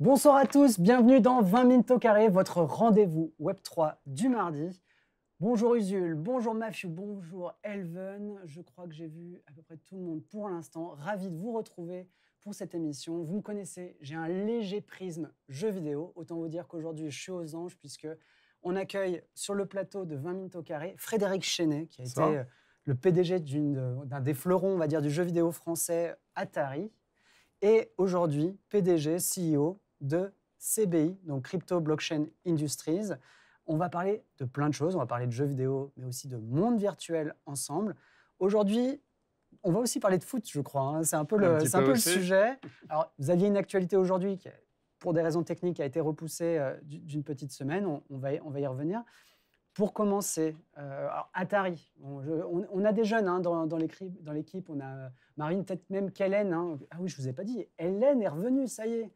Bonsoir à tous, bienvenue dans 20 minutes au carré, votre rendez-vous Web3 du mardi. Bonjour Usul, bonjour Mathieu, bonjour Elven. Je crois que j'ai vu à peu près tout le monde pour l'instant. Ravi de vous retrouver pour cette émission. Vous me connaissez, j'ai un léger prisme jeu vidéo. Autant vous dire qu'aujourd'hui, je suis aux anges puisque on accueille sur le plateau de 20 minutes au carré Frédéric Chenet, qui a été le PDG d'un des fleurons, on va dire, du jeu vidéo français Atari. Et aujourd'hui, PDG, CEO de CBI, donc Crypto Blockchain Industries. On va parler de plein de choses. On va parler de jeux vidéo, mais aussi de monde virtuel ensemble. Aujourd'hui, on va aussi parler de foot, je crois, hein. C'est un peu le sujet. Alors, vous aviez une actualité aujourd'hui qui, pour des raisons techniques, a été repoussée d'une petite semaine. On va y revenir. Pour commencer, alors Atari, on a des jeunes hein, dans l'équipe. On a Marine, peut-être même qu'Hélène. Hein. Ah oui, je ne vous ai pas dit. Hélène est revenue, ça y est.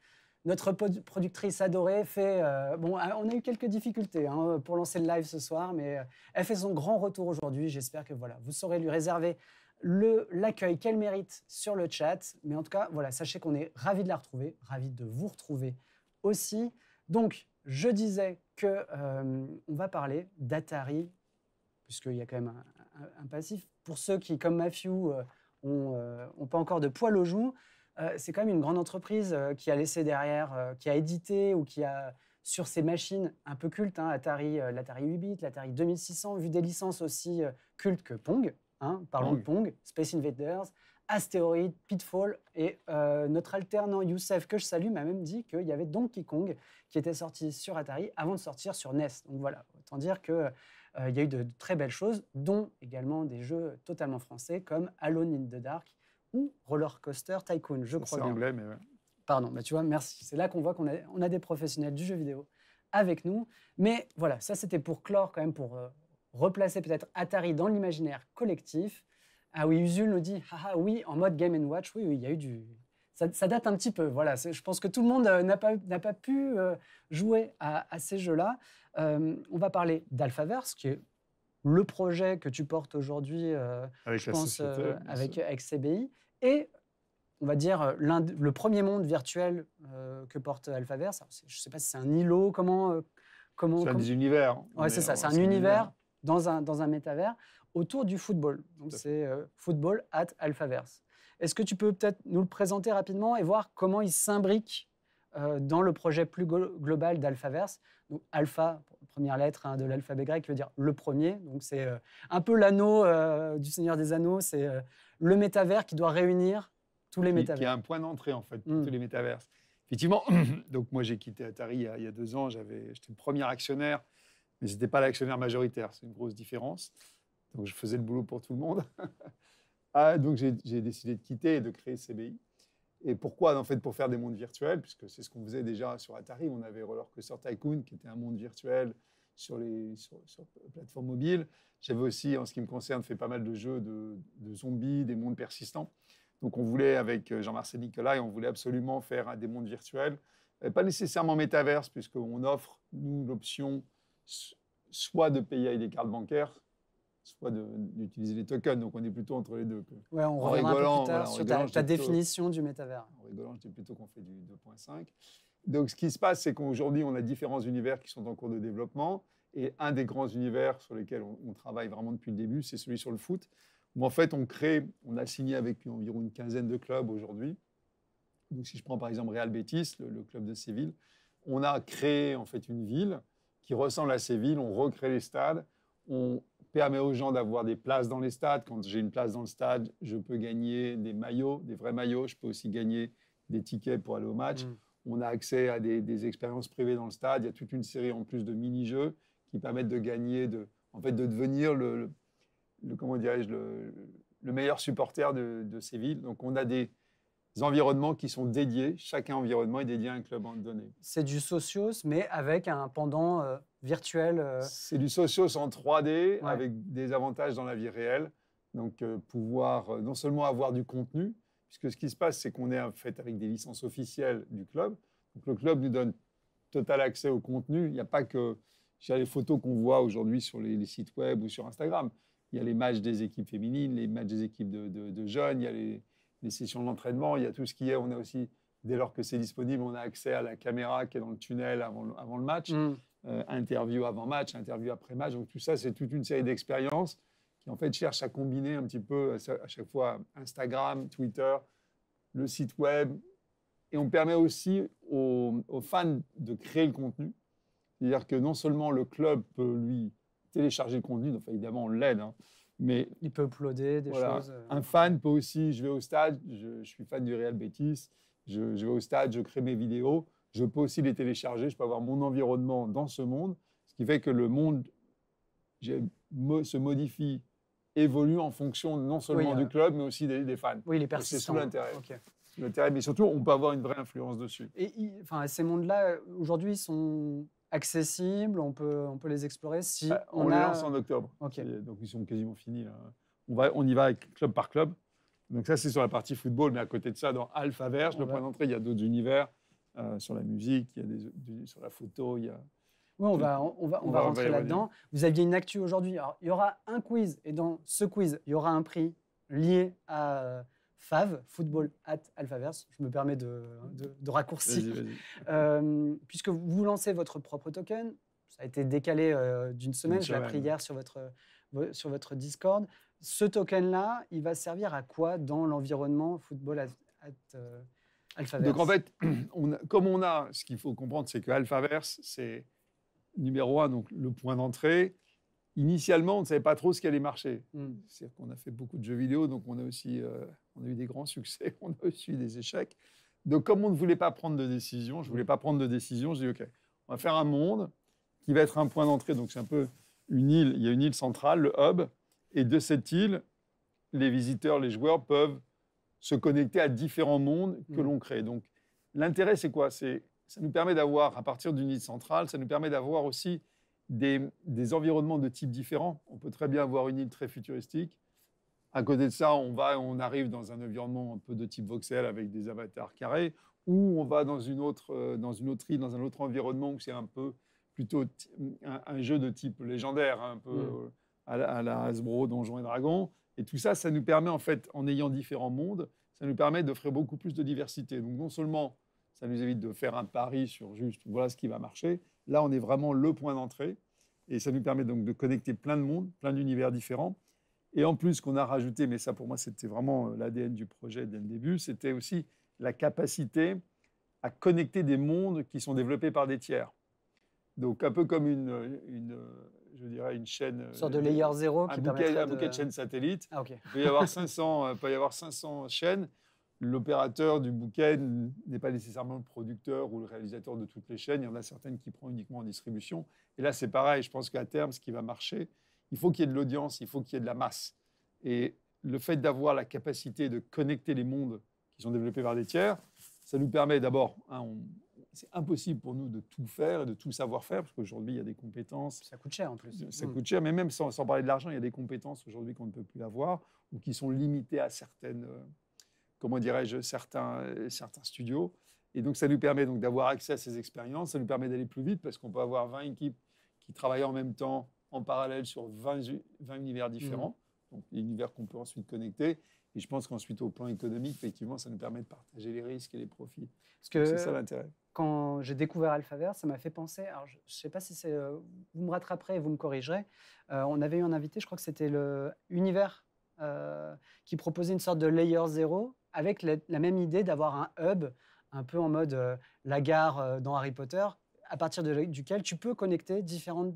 Notre productrice adorée fait... on a eu quelques difficultés hein, pour lancer le live ce soir, mais elle fait son grand retour aujourd'hui. J'espère que voilà, vous saurez lui réserver l'accueil qu'elle mérite sur le chat. Mais en tout cas, voilà, sachez qu'on est ravis de la retrouver, ravis de vous retrouver aussi. Donc, je disais qu'on va parler d'Atari, puisqu'il y a quand même un passif. Pour ceux qui, comme Matthew, n'ont pas encore de poil aux joues, c'est quand même une grande entreprise qui a laissé derrière, qui a édité ou qui a, sur ses machines un peu cultes, hein, l'Atari 8 bits, l'Atari 2600, vu des licences aussi cultes que Pong. Hein, parlons de Pong, Space Invaders, Astéroïde, Pitfall, et notre alternant Youssef, que je salue, m'a même dit qu'il y avait Donkey Kong qui était sorti sur Atari avant de sortir sur NES. Donc voilà, autant dire qu'il y a eu de très belles choses, dont également des jeux totalement français comme Alone in the Dark ou Roller Coaster Tycoon, je crois bien. C'est anglais, mais ouais. Pardon, mais tu vois, merci. C'est là qu'on voit qu'on a des professionnels du jeu vidéo avec nous. Mais voilà, ça c'était pour clore quand même, pour replacer peut-être Atari dans l'imaginaire collectif. Ah oui, Usul nous dit, haha, oui, en mode Game & Watch, oui, il y a eu du... Ça date un petit peu, voilà. Je pense que tout le monde n'a pas pu jouer à ces jeux-là. On va parler d'Alphaverse, qui est le projet que tu portes aujourd'hui, avec je la pense, société, avec CBI. Et on va dire le premier monde virtuel que porte Alphaverse. Alors, je ne sais pas si c'est un îlot, c'est des univers. Ouais, c'est ça, c'est un univers dans un métavers autour du football. Donc c'est Football at Alphaverse. Est-ce que tu peux peut-être nous le présenter rapidement et voir comment il s'imbrique dans le projet plus global d'Alphaverse? Donc Alpha, première lettre hein, de l'alphabet grec, veut dire le premier. Donc c'est un peu l'anneau du Seigneur des Anneaux. C'est le métavers qui doit réunir tous les métavers. Qui est un point d'entrée en fait pour tous les métaverses. Effectivement, donc moi j'ai quitté Atari il y a 2 ans. J'étais le premier actionnaire, mais ce n'était pas l'actionnaire majoritaire. C'est une grosse différence. Donc je faisais le boulot pour tout le monde. Donc j'ai décidé de quitter et de créer CBI. Et pourquoi? En fait, pour faire des mondes virtuels, puisque c'est ce qu'on faisait déjà sur Atari. On avait Roller Coaster Tycoon, qui était un monde virtuel sur plateformes mobiles. J'avais aussi, en ce qui me concerne, fait pas mal de jeux de zombies, des mondes persistants. Donc on voulait, avec Jean-Marcel Nicolas, on voulait absolument faire des mondes virtuels. Pas nécessairement métaverse, puisqu'on offre, nous, l'option soit de payer avec des cartes bancaires, soit d'utiliser les tokens. Donc on est plutôt entre les deux. Ouais, on reviendra un peu plus tard sur ta définition du métavers. En rigolant, je dis plutôt qu'on fait du 2.5. Donc ce qui se passe, c'est qu'aujourd'hui, on a différents univers qui sont en cours de développement. Et un des grands univers sur lesquels on travaille vraiment depuis le début, c'est celui sur le foot, où en fait on a signé avec environ une quinzaine de clubs aujourd'hui. Donc si je prends par exemple Real Betis, le club de Séville, on a créé en fait une ville qui ressemble à Séville, on recrée les stades, on permet aux gens d'avoir des places dans les stades. Quand j'ai une place dans le stade, je peux gagner des maillots, des vrais maillots. Je peux aussi gagner des tickets pour aller au match. On a accès à des expériences privées dans le stade. Il y a toute une série en plus de mini-jeux qui permettent de gagner, de devenir comment dirais-je, le meilleur supporter de Séville. Donc on a des environnements qui sont dédiés. Chaque environnement est dédié à un club donné. C'est du Socios, mais avec un pendant virtuel. C'est du Socios en 3D, avec des avantages dans la vie réelle. Donc pouvoir non seulement avoir du contenu, puisque ce qui se passe, c'est qu'on est en fait avec des licences officielles du club. Donc le club nous donne total accès au contenu. Il n'y a pas que les photos qu'on voit aujourd'hui sur les sites web ou sur Instagram. Il y a les matchs des équipes féminines, les matchs des équipes de jeunes, il y a les sessions d'entraînement, il y a tout ce qui est. On a aussi Dès lors que c'est disponible, on a accès à la caméra qui est dans le tunnel avant le match, interview avant match, interview après match. Donc tout ça, c'est toute une série d'expériences qui en fait cherchent à combiner un petit peu à chaque fois Instagram, Twitter, le site web. Et on permet aussi aux fans de créer le contenu. C'est-à-dire que non seulement le club peut lui télécharger le contenu, donc évidemment on l'aide, hein, mais il peut uploader des choses. Un fan peut aussi, je vais au stade, je suis fan du Real Betis, je vais au stade, je crée mes vidéos, je peux aussi les télécharger, je peux avoir mon environnement dans ce monde, ce qui fait que le monde se modifie, évolue en fonction non seulement du club, mais aussi des fans. Oui, il est persistant. C'est tout l'intérêt. L'intérêt, mais surtout, on peut avoir une vraie influence dessus. Et ces mondes-là, aujourd'hui, sont accessibles, on peut les explorer si on les lance en octobre. Donc, ils sont quasiment finis. Là. On y va avec club par club. Donc, ça, c'est sur la partie football. Mais à côté de ça, dans Alphaverse, le point d'entrée, il y a d'autres univers sur la musique, il y a sur la photo. Il y a... Oui, on va rentrer là-dedans. Vous aviez une actu aujourd'hui. Alors, il y aura un quiz. Et dans ce quiz, il y aura un prix lié à... FAV, Football at Alphaverse. Je me permets de raccourcir. Vas-y. Puisque vous lancez votre propre token, ça a été décalé d'une semaine, je l'ai appris hier sur votre Discord. Ce token-là, il va servir à quoi dans l'environnement Football at Alphaverse? Donc en fait, ce qu'il faut comprendre, c'est que Alphaverse, c'est numéro 1, donc le point d'entrée. Initialement, on ne savait pas trop ce qui allait marcher. C'est-à-dire qu'on a fait beaucoup de jeux vidéo, donc on a eu des grands succès, on a aussi eu des échecs. Donc, comme on ne voulait pas prendre de décision, je ne voulais pas prendre de décision, je dis OK, on va faire un monde qui va être un point d'entrée. Donc, c'est un peu une île, il y a une île centrale, le hub, et de cette île, les visiteurs, les joueurs peuvent se connecter à différents mondes que l'on crée. Donc, l'intérêt, c'est quoi? Ça nous permet d'avoir, à partir d'une île centrale, ça nous permet d'avoir aussi des environnements de types différents. On peut très bien avoir une île très futuristique. À côté de ça, on arrive dans un environnement un peu de type voxel avec des avatars carrés, ou on va dans une autre île, dans un autre environnement où c'est un peu plutôt un jeu de type légendaire, un peu à la Hasbro, Donjons et Dragons. Et tout ça, ça nous permet, en fait, en ayant différents mondes, ça nous permet d'offrir beaucoup plus de diversité. Donc non seulement ça nous évite de faire un pari sur juste voilà ce qui va marcher. Là, on est vraiment le point d'entrée. Et ça nous permet donc de connecter plein de mondes, plein d'univers différents. Et en plus, qu'on a rajouté, mais ça pour moi, c'était vraiment l'ADN du projet dès le début, c'était aussi la capacité à connecter des mondes qui sont développés par des tiers. Donc un peu comme je dirais une chaîne... Une sorte de layer 0 qui permettrait un bouquet de chaînes satellites. Ah, okay. Il peut y avoir 500 chaînes. L'opérateur du bouquet n'est pas nécessairement le producteur ou le réalisateur de toutes les chaînes. Il y en a certaines qui prend uniquement en distribution. Et là, c'est pareil. Je pense qu'à terme, ce qui va marcher, il faut qu'il y ait de l'audience, il faut qu'il y ait de la masse. Et le fait d'avoir la capacité de connecter les mondes qui sont développés par des tiers, ça nous permet d'abord, c'est impossible pour nous de tout faire et de tout savoir faire, parce qu'aujourd'hui, il y a des compétences. Ça coûte cher en plus. Ça coûte cher, mais même sans parler de l'argent, il y a des compétences aujourd'hui qu'on ne peut plus avoir ou qui sont limitées à certaines... certains studios. Et donc, ça nous permet donc d'avoir accès à ces expériences. Ça nous permet d'aller plus vite parce qu'on peut avoir 20 équipes qui travaillent en même temps, en parallèle, sur 20 univers différents. Donc, des univers qu'on peut ensuite connecter. Et je pense qu'ensuite, au plan économique, effectivement, ça nous permet de partager les risques et les profits. C'est ça l'intérêt. Quand j'ai découvert Alphaverse, ça m'a fait penser... Alors, je ne sais pas si c'est... vous me rattraperez et vous me corrigerez. On avait eu un invité, je crois que c'était l'univers qui proposait une sorte de layer 0 avec la même idée d'avoir un hub, un peu en mode la gare dans Harry Potter, à partir duquel tu peux connecter différentes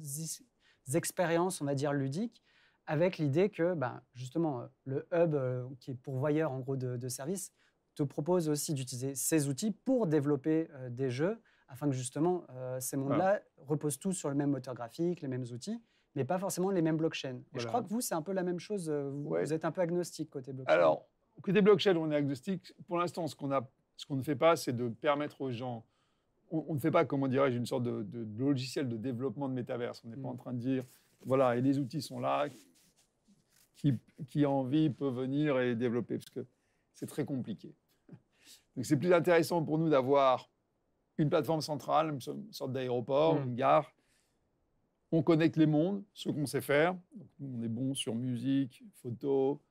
expériences, on va dire, ludiques, avec l'idée que, justement, le hub, qui est pourvoyeur, en gros, de services, te propose aussi d'utiliser ces outils pour développer des jeux, afin que, justement, ces mondes-là reposent tous sur le même moteur graphique, les mêmes outils, mais pas forcément les mêmes blockchains. Et je crois que vous, c'est un peu la même chose. Vous êtes un peu agnostique côté blockchain. Alors, côté blockchain, on est agnostique. Pour l'instant, ce qu'on ne fait pas, c'est de permettre aux gens... On ne fait pas, comment dirais-je, une sorte de logiciel de développement de métaverse. On n'est pas en train de dire, voilà, et les outils sont là, qui a envie peut venir et développer, parce que c'est très compliqué. Donc, c'est plus intéressant pour nous d'avoir une plateforme centrale, une sorte d'aéroport, une gare. On connecte les mondes, ce qu'on sait faire. Donc, nous, on est bon sur musique, photo,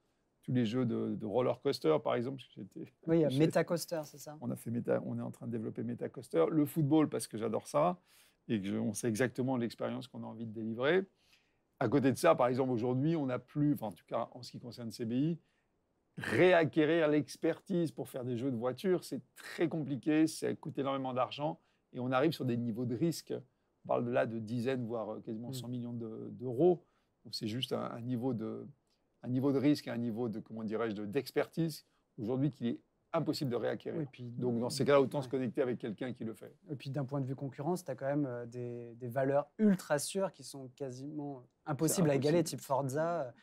tous les jeux de roller coaster, par exemple. Parce que Oui, il y a MetaCoaster, c'est ça? on est en train de développer MetaCoaster. Le football, parce que j'adore ça et on sait exactement l'expérience qu'on a envie de délivrer. À côté de ça, par exemple, aujourd'hui, on n'a plus, enfin, en tout cas en ce qui concerne CBI, réacquérir l'expertise pour faire des jeux de voiture, c'est très compliqué, ça coûte énormément d'argent et on arrive sur des niveaux de risque. On parle de là de dizaines, voire quasiment 100 millions d'euros. Donc c'est juste un niveau de risque et un niveau de, comment dirais-je, d'expertise aujourd'hui qu'il est impossible de réacquérir. Oui, puis, donc dans ces cas-là, autant se connecter avec quelqu'un qui le fait. Et puis d'un point de vue concurrence, tu as quand même des valeurs ultra sûres qui sont quasiment impossibles à égaler, type Forza.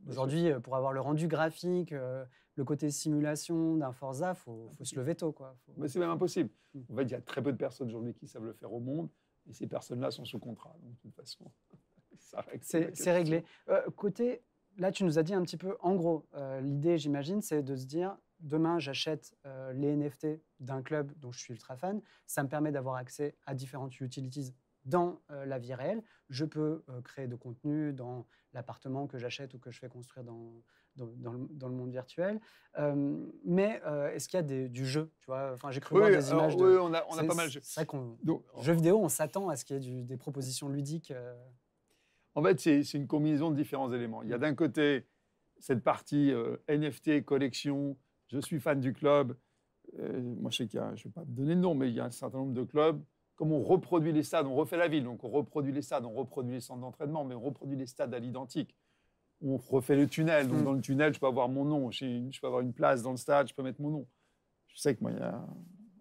Aujourd'hui, pour avoir le rendu graphique, le côté simulation d'un Forza, faut se lever tôt, quoi. Mais c'est même impossible. En fait, il y a très peu de personnes aujourd'hui qui savent le faire au monde, et ces personnes-là sont sous contrat. Donc de toute façon, c'est réglé. Là, tu nous as dit un petit peu, en gros, l'idée, j'imagine, c'est de se dire, demain, j'achète les NFT d'un club dont je suis ultra fan. Ça me permet d'avoir accès à différentes utilities dans la vie réelle. Je peux créer de contenu dans l'appartement que j'achète ou que je fais construire dans le monde virtuel. Mais est-ce qu'il y a du jeu, tu vois? Enfin, j'ai cru voir des images Oui, on a pas mal de jeux. C'est vrai jeux vidéo, on s'attend à ce qu'il y ait des propositions ludiques. En fait, c'est une combinaison de différents éléments. Il y a d'un côté cette partie NFT, collection, je suis fan du club. Moi, je sais je ne vais pas me donner de nom, mais il y a un certain nombre de clubs. Comme on reproduit les stades, on refait la ville, donc on reproduit les stades, on reproduit les centres d'entraînement, mais on reproduit les stades à l'identique. On refait le tunnel, donc dans le tunnel, je peux avoir mon nom. Je peux avoir une place dans le stade, je peux mettre mon nom. Je sais que moi,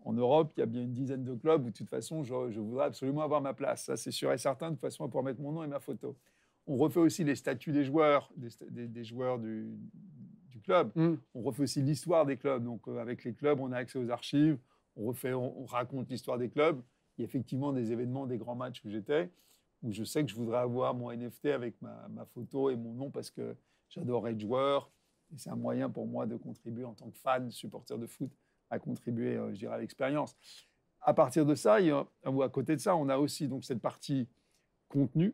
en Europe, il y a bien une dizaine de clubs où, de toute façon, je voudrais absolument avoir ma place. Ça, c'est sûr et certain, de toute façon, pour mettre mon nom et ma photo. On refait aussi les statuts des joueurs, des joueurs du club. On refait aussi l'histoire des clubs. Donc, avec les clubs, on a accès aux archives. On raconte l'histoire des clubs. Il y a effectivement des événements, des grands matchs où j'étais, où je sais que je voudrais avoir mon NFT avec ma photo et mon nom parce que j'adore être joueur. Et c'est un moyen pour moi de contribuer en tant que fan, supporter de foot, à contribuer, je dirais, à l'expérience. À partir de ça, ou à côté de ça, on a aussi donc cette partie contenu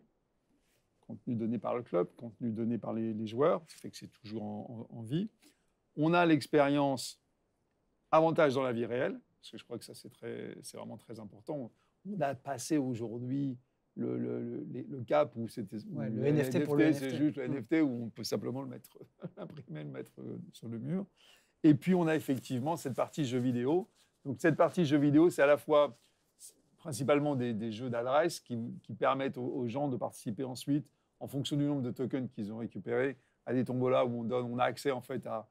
donné par le club, contenu donné par les joueurs, ça fait que c'est toujours en vie. On a l'expérience avantage dans la vie réelle, parce que je crois que ça, c'est vraiment très important. On a passé aujourd'hui le cap où c'était le NFT pour le NFT. C'est juste le NFT où on peut simplement le mettre, l'imprimer, le mettre sur le mur. Et puis, on a effectivement cette partie jeux vidéo. Donc, cette partie jeux vidéo, c'est à la fois principalement des jeux d'adresse qui permettent aux gens de participer ensuite, en fonction du nombre de tokens qu'ils ont récupérés, à des tombolas où on a accès en fait à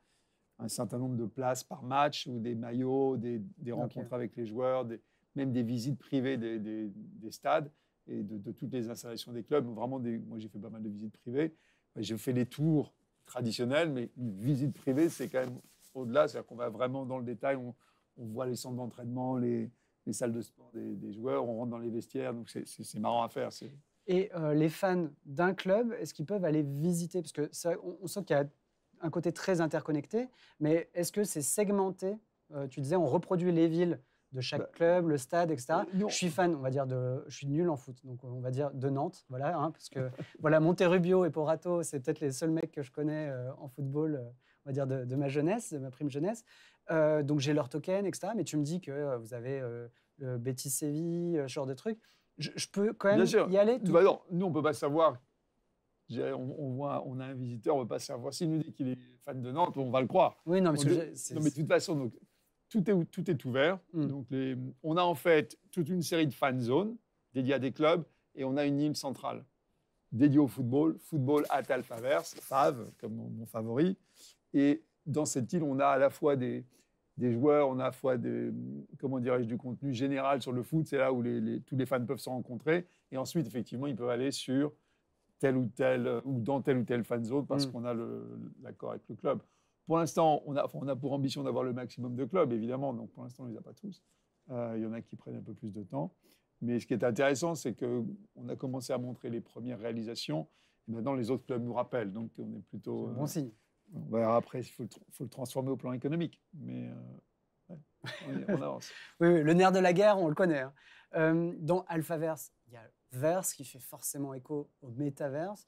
un certain nombre de places par match, ou des maillots, des rencontres avec les joueurs, même des visites privées des stades et de toutes les installations des clubs. Vraiment, moi, j'ai fait pas mal de visites privées. J'ai fait les tours traditionnels, mais une visite privée, c'est quand même au-delà. C'est-à-dire qu'on va vraiment dans le détail, on voit les centres d'entraînement, les salles de sport des joueurs, on rentre dans les vestiaires, donc c'est marrant à faire. Et les fans d'un club, est-ce qu'ils peuvent aller visiter? Parce que on sent qu'il y a un côté très interconnecté, mais est-ce que c'est segmenté? Tu disais, on reproduit les villes de chaque club, le stade, etc. Je suis fan, on va dire, je suis nul en foot, donc on va dire de Nantes, voilà, parce que voilà, Monterrubio et Porato, c'est peut-être les seuls mecs que je connais en football, on va dire de ma jeunesse, de ma prime jeunesse. Donc j'ai leur token, etc. Mais tu me dis que vous avez Betis Séville, ce genre de trucs. Je peux quand même y aller. Bah non, nous, on ne peut pas savoir. On a un visiteur, on ne peut pas savoir. S'il nous dit qu'il est fan de Nantes, on va le croire. Oui, non, mais, non, mais de toute façon, donc, tout est ouvert. Donc on a en fait toute une série de fan zones dédiées à des clubs, et on a une île centrale dédiée au football at Alphaverse, Fave, comme mon favori. Et dans cette île, on a à la fois des joueurs, on a à la fois du contenu général sur le foot. C'est là où tous les fans peuvent se rencontrer. Et ensuite, effectivement, ils peuvent aller sur tel ou tel, ou dans telle ou telle fan zone parce qu'on a l'accord avec le club. Pour l'instant, on a pour ambition d'avoir le maximum de clubs, évidemment. Donc, pour l'instant, on ne les a pas tous. Il y en a qui prennent un peu plus de temps. Mais ce qui est intéressant, c'est qu'on a commencé à montrer les premières réalisations. Et maintenant, les autres clubs nous rappellent. Donc, on est plutôt... C'est un bon signe. On verra après, il faut le transformer au plan économique. Mais on avance. Oui, le nerf de la guerre, on le connaît. Dans Alphaverse, il y a Verse qui fait forcément écho au métaverse.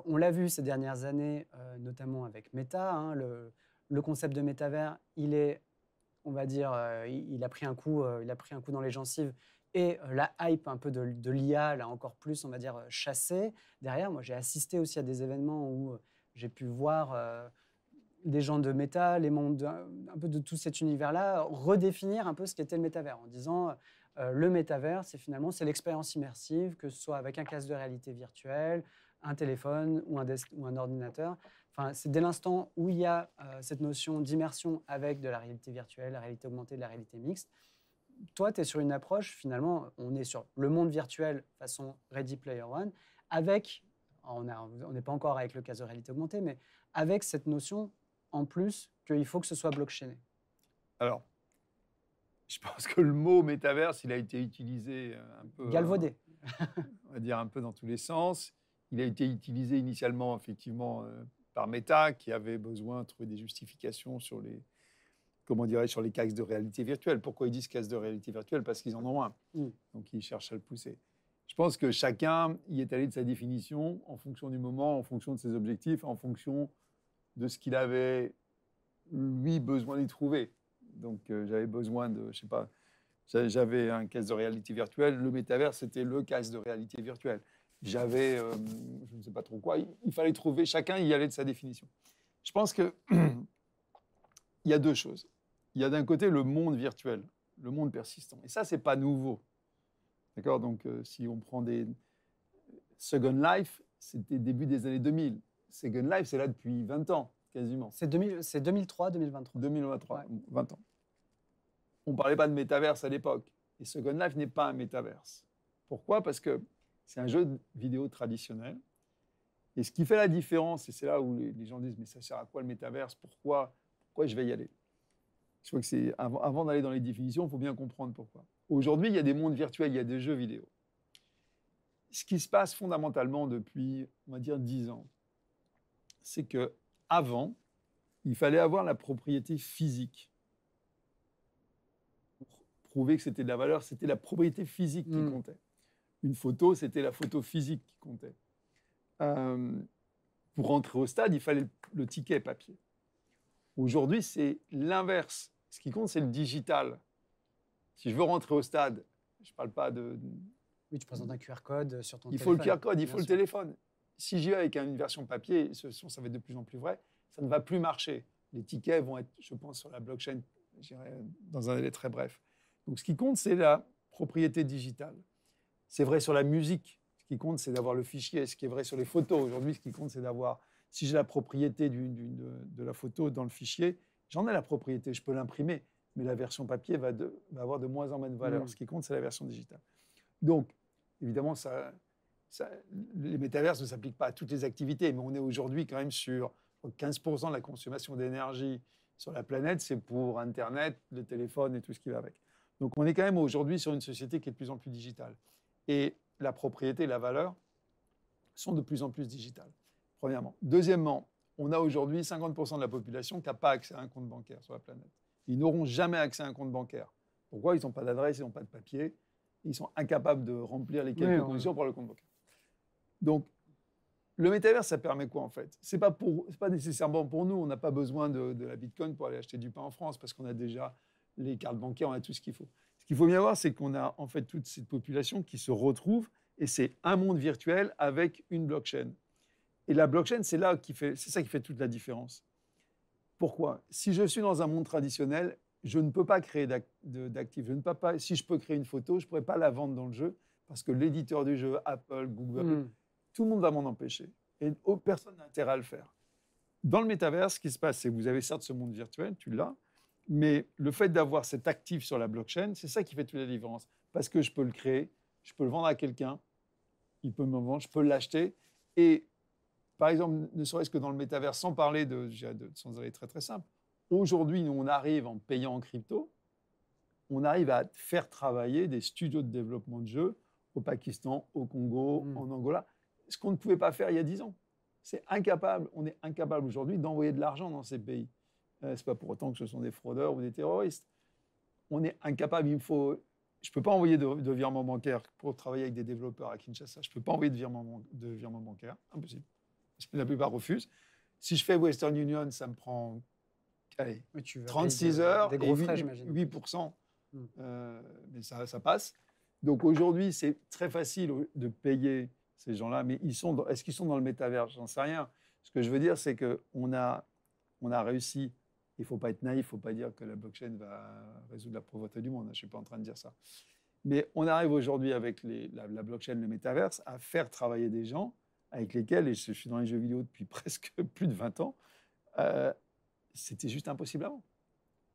On l'a vu ces dernières années, notamment avec Meta, hein, le concept de métavers, il est, on va dire, il a pris un coup, dans les gencives et la hype un peu de l'IA l'a encore plus, on va dire, chassé. Derrière, moi, j'ai assisté aussi à des événements où j'ai pu voir des gens de Meta, les mondes, un peu de tout cet univers-là, redéfinir un peu ce qu'était le métavers en disant le métavers, c'est l'expérience immersive, que ce soit avec un casque de réalité virtuelle, un téléphone ou un ordinateur. Enfin, c'est dès l'instant où il y a cette notion d'immersion avec de la réalité virtuelle, la réalité augmentée, de la réalité mixte. Toi, tu es sur une approche, finalement, on est sur le monde virtuel façon Ready Player One, avec, on n'est pas encore avec le casque de réalité augmentée, mais avec cette notion en plus qu'il faut que ce soit blockchainé. Alors, je pense que le mot métaverse, il a été utilisé un peu... Galvaudé. On va dire un peu dans tous les sens. Il a été utilisé initialement, effectivement, par Meta, qui avait besoin de trouver des justifications sur les, sur les casques de réalité virtuelle. Pourquoi ils disent casques de réalité virtuelle? Parce qu'ils en ont un. Donc, ils cherchent à le pousser. Je pense que chacun y est allé de sa définition, en fonction du moment, en fonction de ses objectifs, en fonction de ce qu'il avait, lui, besoin d'y trouver. Donc, j'avais besoin de, je sais pas, j'avais un casque de réalité virtuelle. Le métavers, c'était le casque de réalité virtuelle. J'avais, je ne sais pas trop quoi. Il fallait trouver, chacun y allait de sa définition. Je pense qu'il y a deux choses. Il y a d'un côté le monde virtuel, le monde persistant. Et ça, ce n'est pas nouveau. D'accord? Donc, si on prend des Second Life, c'était début des années 2000. Second Life, c'est là depuis 20 ans, quasiment. C'est 2003, 2023. 2023, Ouais. 20 ans. On ne parlait pas de métaverse à l'époque. Et Second Life n'est pas un métaverse. Pourquoi? Parce que c'est un jeu vidéo traditionnel. Et ce qui fait la différence, et c'est là où les gens disent « mais ça sert à quoi le métaverse? Pourquoi je vais y aller ?» Je crois que c'est avant d'aller dans les définitions, il faut bien comprendre pourquoi. Aujourd'hui, il y a des mondes virtuels, il y a des jeux vidéo. Ce qui se passe fondamentalement depuis, on va dire, 10 ans, c'est qu'avant, il fallait avoir la propriété physique. Pour prouver que c'était de la valeur, c'était la propriété physique qui comptait. Une photo, c'était la photo physique qui comptait. Pour rentrer au stade, il fallait le ticket papier. Aujourd'hui, c'est l'inverse. Ce qui compte, c'est le digital. Si je veux rentrer au stade, je ne parle pas de... Oui, tu présentes un QR code sur ton téléphone. Il faut le QR code, il faut le téléphone. Si j'y vais avec une version papier, ça va être de plus en plus vrai, ça ne va plus marcher. Les tickets vont être, je pense, sur la blockchain, je dirais, dans un délai très bref. Donc, ce qui compte, c'est la propriété digitale. C'est vrai sur la musique. Ce qui compte, c'est d'avoir le fichier. Ce qui est vrai sur les photos. Aujourd'hui, ce qui compte, c'est d'avoir... Si j'ai la propriété de la photo dans le fichier, j'en ai la propriété, je peux l'imprimer. Mais la version papier va avoir de moins en moins de valeur. Ce qui compte, c'est la version digitale. Donc, évidemment, les métaverses ne s'appliquent pas à toutes les activités, mais on est aujourd'hui quand même sur 15% de la consommation d'énergie sur la planète, c'est pour Internet, le téléphone et tout ce qui va avec. Donc, on est quand même aujourd'hui sur une société qui est de plus en plus digitale. Et la propriété et la valeur sont de plus en plus digitales, premièrement. Deuxièmement, on a aujourd'hui 50% de la population qui n'a pas accès à un compte bancaire sur la planète. Ils n'auront jamais accès à un compte bancaire. Pourquoi? Ils n'ont pas d'adresse, ils n'ont pas de papier. Ils sont incapables de remplir les quelques conditions pour le compte bancaire. Donc, le métaverse, ça permet quoi en fait? C'est pas nécessairement pour nous. On n'a pas besoin de la Bitcoin pour aller acheter du pain en France parce qu'on a déjà les cartes bancaires, on a tout ce qu'il faut. Ce qu'il faut bien voir, c'est qu'on a en fait toute cette population qui se retrouve et c'est un monde virtuel avec une blockchain. Et la blockchain, c'est ça qui fait toute la différence. Pourquoi? Si je suis dans un monde traditionnel, je ne peux pas créer d'actifs. Si je peux créer une photo, je ne pourrais pas la vendre dans le jeu parce que l'éditeur du jeu, Apple, Google, tout le monde va m'en empêcher. Et personne n'a intérêt à le faire. Dans le métavers, ce qui se passe, c'est que vous avez certes ce monde virtuel, tu l'as, mais le fait d'avoir cet actif sur la blockchain, c'est ça qui fait toute la différence. Parce que je peux le créer, je peux le vendre à quelqu'un, il peut me vendre, je peux l'acheter. Et par exemple, ne serait-ce que dans le métavers, sans aller très très simple, aujourd'hui, nous, on arrive en payant en crypto, on arrive à faire travailler des studios de développement de jeux au Pakistan, au Congo, en Angola, ce qu'on ne pouvait pas faire il y a 10 ans. On est incapable aujourd'hui d'envoyer de l'argent dans ces pays. Ce n'est pas pour autant que ce sont des fraudeurs ou des terroristes. On est incapable, je ne peux pas envoyer de virement bancaire pour travailler avec des développeurs à Kinshasa, je ne peux pas envoyer de virement bancaire, impossible. La plupart refusent. Si je fais Western Union, ça me prend 36 heures des gros frais, j'imagine. 8%. Mais ça passe. Donc aujourd'hui, c'est très facile de payer ces gens-là, mais est-ce qu'ils sont dans le métavers? J'en sais rien. Ce que je veux dire, c'est qu'on a réussi. Il ne faut pas être naïf, il ne faut pas dire que la blockchain va résoudre la pauvreté du monde. Je ne suis pas en train de dire ça. Mais on arrive aujourd'hui avec la blockchain, le métaverse, à faire travailler des gens avec lesquels, et je suis dans les jeux vidéo depuis presque plus de 20 ans, c'était juste impossible avant.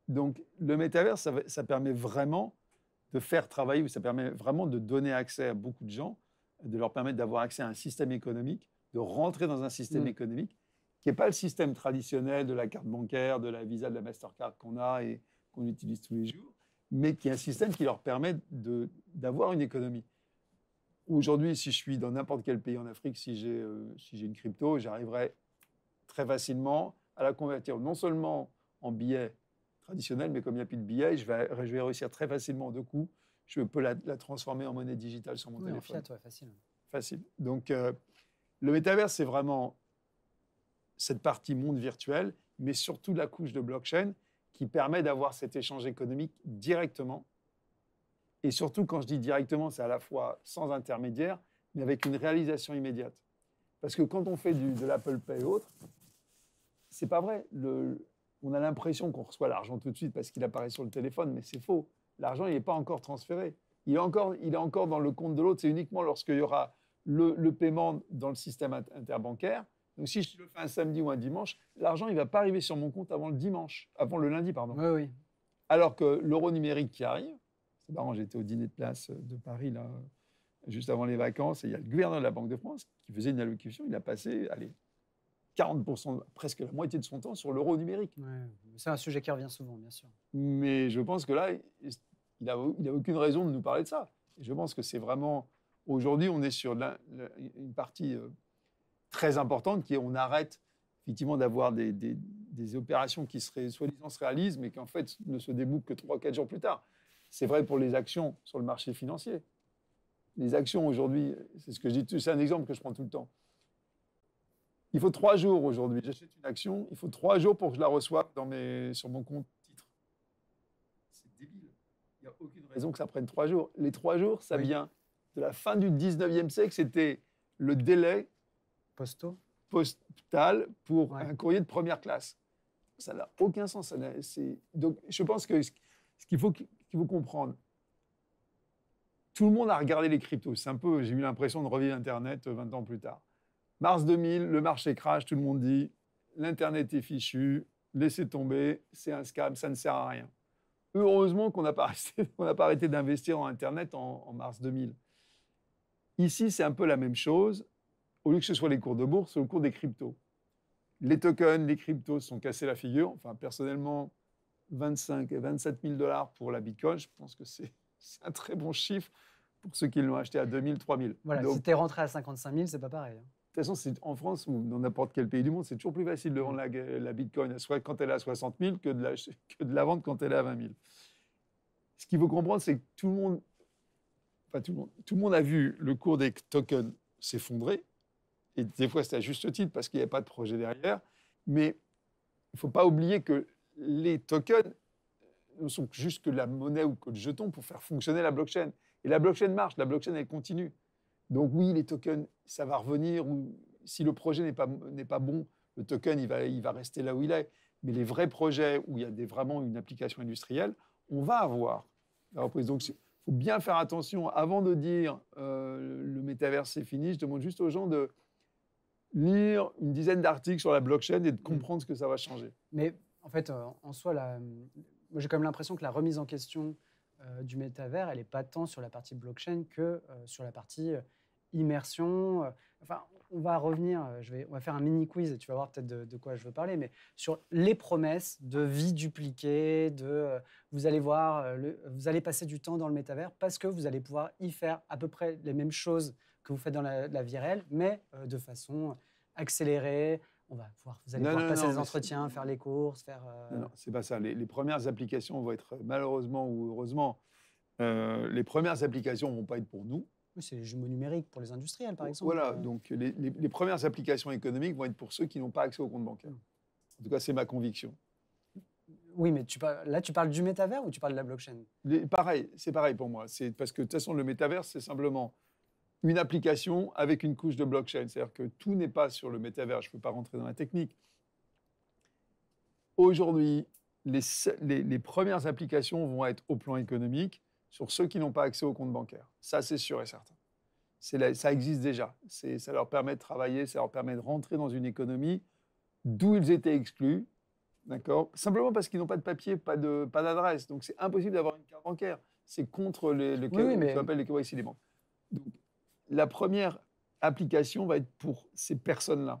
Donc le métaverse, ça permet vraiment de faire travailler, ou ça permet vraiment de donner accès à beaucoup de gens, de leur permettre d'avoir accès à un système économique, de rentrer dans un système économique qui n'est pas le système traditionnel de la carte bancaire, de la Visa, de la Mastercard qu'on a et qu'on utilise tous les jours, mais qui est un système qui leur permet d'avoir une économie. Aujourd'hui, si je suis dans n'importe quel pays en Afrique, si j'ai une crypto, j'arriverai très facilement à la convertir non seulement en billets traditionnels, mais comme il n'y a plus de billets, je vais réussir très facilement de coup. Je peux la transformer en monnaie digitale sur mon téléphone. En fiat, facile. Facile. Donc, le métaverse, c'est vraiment cette partie monde virtuel, mais surtout la couche de blockchain qui permet d'avoir cet échange économique directement. Et surtout, quand je dis directement, c'est à la fois sans intermédiaire, mais avec une réalisation immédiate. Parce que quand on fait de l'Apple Pay et autres, c'est pas vrai. On a l'impression qu'on reçoit l'argent tout de suite parce qu'il apparaît sur le téléphone, mais c'est faux. L'argent, il n'est pas encore transféré. Il est encore dans le compte de l'autre. C'est uniquement lorsqu'il y aura le paiement dans le système interbancaire. Donc, si je le fais un samedi ou un dimanche, l'argent, il ne va pas arriver sur mon compte avant le lundi, pardon. Oui. Alors que l'euro numérique qui arrive, c'est marrant, j'étais au dîner de place de Paris, là, juste avant les vacances, et il y a le gouverneur de la Banque de France qui faisait une allocution. Il a passé, 40%, presque la moitié de son temps sur l'euro numérique. Ouais, c'est un sujet qui revient souvent, bien sûr. Mais je pense que là, il n'a aucune raison de nous parler de ça. Et je pense que c'est vraiment... Aujourd'hui, on est sur une partie très importante qui est on arrête effectivement d'avoir des opérations qui soi-disant se réalisent, mais qui en fait ne se débouquent que 3-4 jours plus tard. C'est vrai pour les actions sur le marché financier. Les actions aujourd'hui, c'est ce que je dis, c'est un exemple que je prends tout le temps. Il faut 3 jours aujourd'hui. J'achète une action, il faut 3 jours pour que je la reçoive sur mon compte titre. C'est débile. Il n'y a aucune raison que ça prenne 3 jours. Les 3 jours, ça vient de la fin du 19e siècle. C'était le délai postal pour un courrier de première classe. Ça n'a aucun sens. Donc, je pense que ce qu'il faut comprendre, tout le monde a regardé les cryptos. C'est un peu, j'ai eu l'impression de revivre Internet 20 ans plus tard. Mars 2000, le marché crash, tout le monde dit l'Internet est fichu, laissez tomber, c'est un scam, ça ne sert à rien. Heureusement qu'on n'a pas arrêté d'investir en Internet en mars 2000. Ici, c'est un peu la même chose. Au lieu que ce soit les cours de bourse, c'est le cours des cryptos. Les tokens, les cryptos se sont cassés la figure. Enfin, personnellement, 25 et 27 000 $ pour la Bitcoin, je pense que c'est un très bon chiffre pour ceux qui l'ont acheté à 2 000, 3 000. Voilà, si tu es rentré à 55 000, c'est pas pareil. De toute façon, en France ou dans n'importe quel pays du monde, c'est toujours plus facile de vendre la Bitcoin quand elle est à 60 000 que de la vendre quand elle est à 20 000. Ce qu'il faut comprendre, c'est que tout le monde a vu le cours des tokens s'effondrer. Et des fois, c'était à juste titre parce qu'il n'y avait pas de projet derrière. Mais il ne faut pas oublier que les tokens ne sont juste que la monnaie ou que le jeton pour faire fonctionner la blockchain. Et la blockchain marche, la blockchain, elle continue. Donc oui, les tokens, ça va revenir. Ou si le projet n'est pas bon, le token, il va rester là où il est. Mais les vrais projets où il y a vraiment une application industrielle, on va avoir la reprise. Donc il faut bien faire attention. Avant de dire le métavers, c'est fini, je demande juste aux gens de lire une dizaine d'articles sur la blockchain et de comprendre ce que ça va changer. Mais en fait, en soi, moi, j'ai quand même l'impression que la remise en question du métavers, elle n'est pas tant sur la partie blockchain que sur la partie immersion. Enfin, on va revenir, on va faire un mini quiz et tu vas voir peut-être de quoi je veux parler, mais sur les promesses de vie dupliquée, vous allez voir, vous allez passer du temps dans le métavers parce que vous allez pouvoir y faire à peu près les mêmes choses que vous faites dans la vie réelle, mais de façon accélérée. Vous allez pouvoir passer des entretiens, faire les courses, faire... Non, c'est pas ça. Les premières applications vont être, malheureusement ou heureusement, les premières applications ne vont pas être pour nous. Oui, c'est les jumeaux numériques pour les industriels, par exemple. Voilà, donc les premières applications économiques vont être pour ceux qui n'ont pas accès au compte bancaire. En tout cas, c'est ma conviction. Oui, mais là, tu parles du métavers ou tu parles de la blockchain? Pareil, c'est pareil pour moi. C'est parce que de toute façon, le métavers, c'est simplement une application avec une couche de blockchain. C'est-à-dire que tout n'est pas sur le métavers. Je ne peux pas rentrer dans la technique. Aujourd'hui, les premières applications vont être au plan économique sur ceux qui n'ont pas accès au compte bancaire. Ça, c'est sûr et certain. Ça existe déjà. Ça leur permet de travailler, ça leur permet de rentrer dans une économie d'où ils étaient exclus, d'accord? Simplement parce qu'ils n'ont pas de papier, pas d'adresse. Donc, c'est impossible d'avoir une carte bancaire. C'est contre ce qu'on appelle les KYC des banques. Donc, la première application va être pour ces personnes-là.